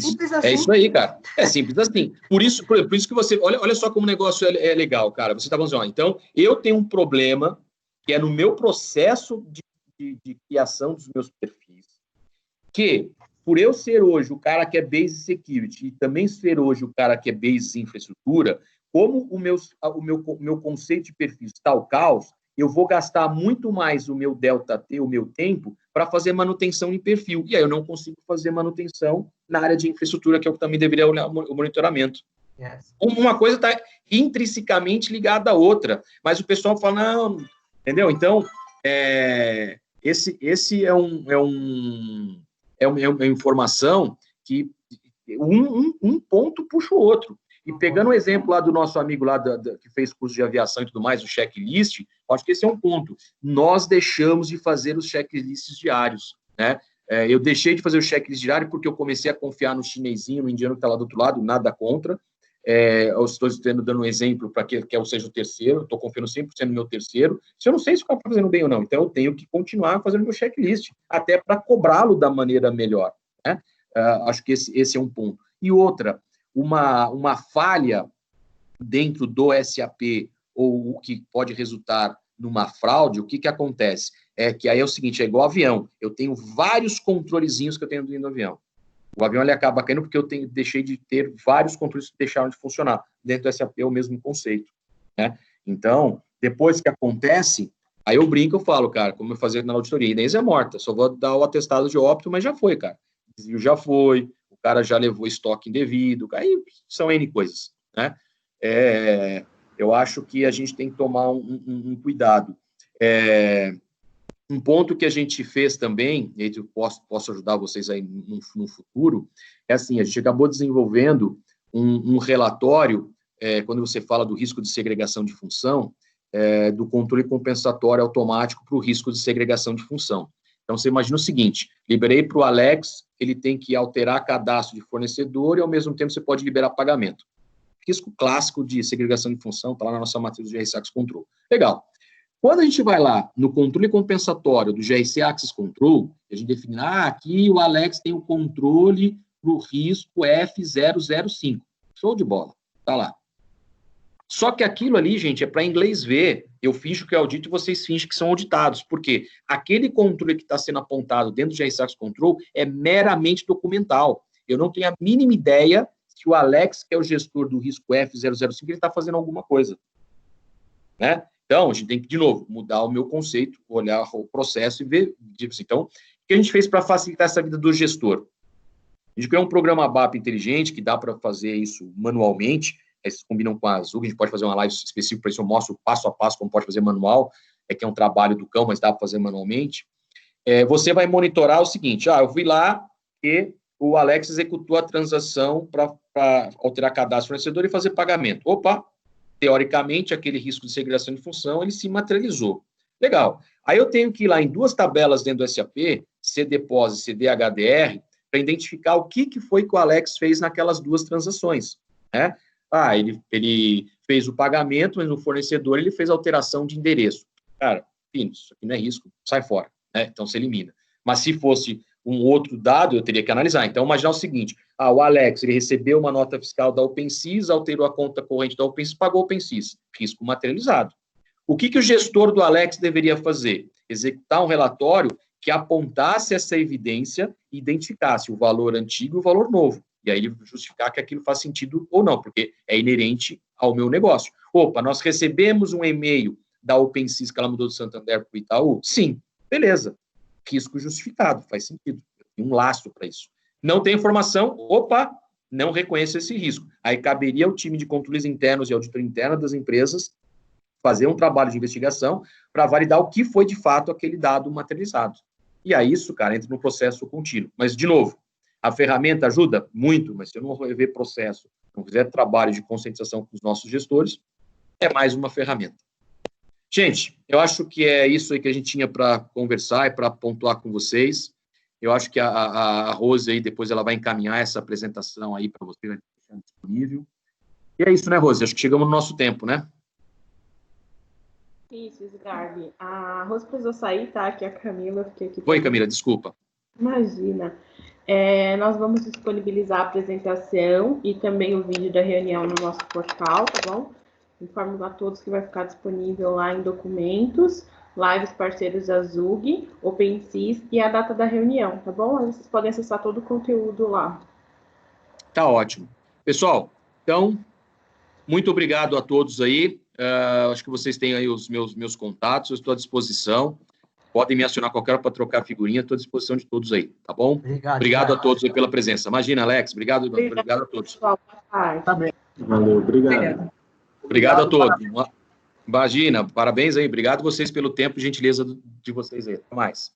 Simples assim. É isso aí, cara. É simples assim. Por isso que você... Olha só como o negócio é legal, cara. Você está falando assim, então, eu tenho um problema que é no meu processo de criação dos meus perfis, que, por eu ser hoje o cara que é Base Security e também ser hoje o cara que é Base Infraestrutura, como o meu conceito de perfil está o caos, eu vou gastar muito mais o meu ΔT, o meu tempo, para fazer manutenção em perfil. E aí eu não consigo fazer manutenção na área de infraestrutura, que é o que também deveria olhar o monitoramento. Yes. Uma coisa está intrinsecamente ligada à outra, mas o pessoal fala, não, entendeu? Então, esse é uma informação que um ponto puxa o outro. E pegando o exemplo lá do nosso amigo lá que fez curso de aviação e tudo mais, o checklist, acho que esse é um ponto. Nós deixamos de fazer os checklists diários, né? Eu deixei de fazer o checklist diário porque eu comecei a confiar no chinesinho, no indiano que está lá do outro lado, nada contra. Eu estou dando um exemplo para que eu seja o terceiro, estou confiando 100% no meu terceiro. Se eu não sei se o cara está fazendo bem ou não, então eu tenho que continuar fazendo meu checklist, até para cobrá-lo da maneira melhor, né? Acho que esse é um ponto. E outra, uma falha dentro do SAP, ou o que pode resultar numa fraude, o que acontece? É que aí é o seguinte, é igual avião, eu tenho vários controlezinhos que eu tenho dentro do avião. O avião ele acaba caindo porque eu deixei de ter vários controles que deixaram de funcionar. Dentro do SAP é o mesmo conceito, né? Então, depois que acontece, aí eu brinco, eu falo, cara, como eu fazia na auditoria, a Inês é morta, só vou dar o atestado de óbito, mas já foi, cara. Desvio já foi, o cara já levou estoque indevido, aí são N coisas, né? Eu acho que a gente tem que tomar um cuidado. Um ponto que a gente fez também, e eu posso ajudar vocês aí no futuro, é assim, a gente acabou desenvolvendo um relatório, quando você fala do risco de segregação de função, do controle compensatório automático para o risco de segregação de função. Então, você imagina o seguinte, liberei para o Alex, ele tem que alterar cadastro de fornecedor e, ao mesmo tempo, você pode liberar pagamento. Risco clássico de segregação de função, está lá na nossa matriz do GRC Access Control. Legal. Quando a gente vai lá no controle compensatório do GRC Access Control, a gente define, aqui o Alex tem o controle para o risco F005. Show de bola, tá lá. Só que aquilo ali, gente, é para inglês ver. Eu finjo que é audito e vocês fingem que são auditados. Por quê? Aquele controle que está sendo apontado dentro do GRC Access Control é meramente documental. Eu não tenho a mínima ideia que o Alex, que é o gestor do risco F005, ele está fazendo alguma coisa, né? Então, a gente tem que, de novo, mudar o meu conceito, olhar o processo e ver. Então, o que a gente fez para facilitar essa vida do gestor? A gente criou um programa BAP inteligente, que dá para fazer isso manualmente, eles combinam com a Azul, a gente pode fazer uma live específica para isso, eu mostro passo a passo como pode fazer manual, que é um trabalho do cão, mas dá para fazer manualmente. Você vai monitorar o seguinte, eu fui lá e o Alex executou a transação para alterar cadastro fornecedor e fazer pagamento. Opa! Teoricamente, aquele risco de segregação de função, ele se materializou. Legal. Aí eu tenho que ir lá em duas tabelas dentro do SAP, CDPOS e CDHDR, para identificar o que foi que o Alex fez naquelas duas transações, né? Ele fez o pagamento, mas no fornecedor ele fez alteração de endereço. Cara, isso aqui não é risco, sai fora, né? Então se elimina. Mas se fosse um outro dado, eu teria que analisar. Então, imaginar o seguinte, o Alex, ele recebeu uma nota fiscal da OpenSys, alterou a conta corrente da OpenSys, pagou a OpenSys. Risco materializado. O que o gestor do Alex deveria fazer? Executar um relatório que apontasse essa evidência e identificasse o valor antigo e o valor novo. E aí ele justificar que aquilo faz sentido ou não, porque é inerente ao meu negócio. Opa, nós recebemos um e-mail da OpenSys que ela mudou do Santander para o Itaú? Sim, beleza. Risco justificado, faz sentido. Tem um lastro para isso. Não tem informação, opa, não reconheço esse risco. Aí caberia ao time de controles internos e auditoria interna das empresas fazer um trabalho de investigação para validar o que foi de fato aquele dado materializado. E aí isso, cara, entra no processo contínuo. Mas, de novo, a ferramenta ajuda? Muito, mas se eu não rever processo, não fizer trabalho de conscientização com os nossos gestores, é mais uma ferramenta. Gente, eu acho que é isso aí que a gente tinha para conversar e para pontuar com vocês. Eu acho que a Rose aí, depois ela vai encaminhar essa apresentação aí para você, vai deixar disponível. E é isso, né, Rose? Acho que chegamos no nosso tempo, né? Isso, Sgarbi. A Rose precisou sair, tá? Aqui a Camila. Fiquei aqui. Oi, Camila, desculpa. Imagina. Nós vamos disponibilizar a apresentação e também o vídeo da reunião no nosso portal, tá bom? Informo a todos que vai ficar disponível lá em documentos, lives parceiros da Zug, OpenSys e a data da reunião, tá bom? Aí vocês podem acessar todo o conteúdo lá. Tá ótimo. Pessoal, então, muito obrigado a todos aí. Acho que vocês têm aí os meus contatos, eu estou à disposição. Podem me acionar qualquer hora para trocar figurinha, estou à disposição de todos aí, tá bom? Obrigado a todos aí pela presença. Imagina, Alex, obrigado a todos. Tá bem. Valeu, obrigado. Obrigado a todos. Imagina, parabéns aí, obrigado vocês pelo tempo e gentileza de vocês aí. Até mais.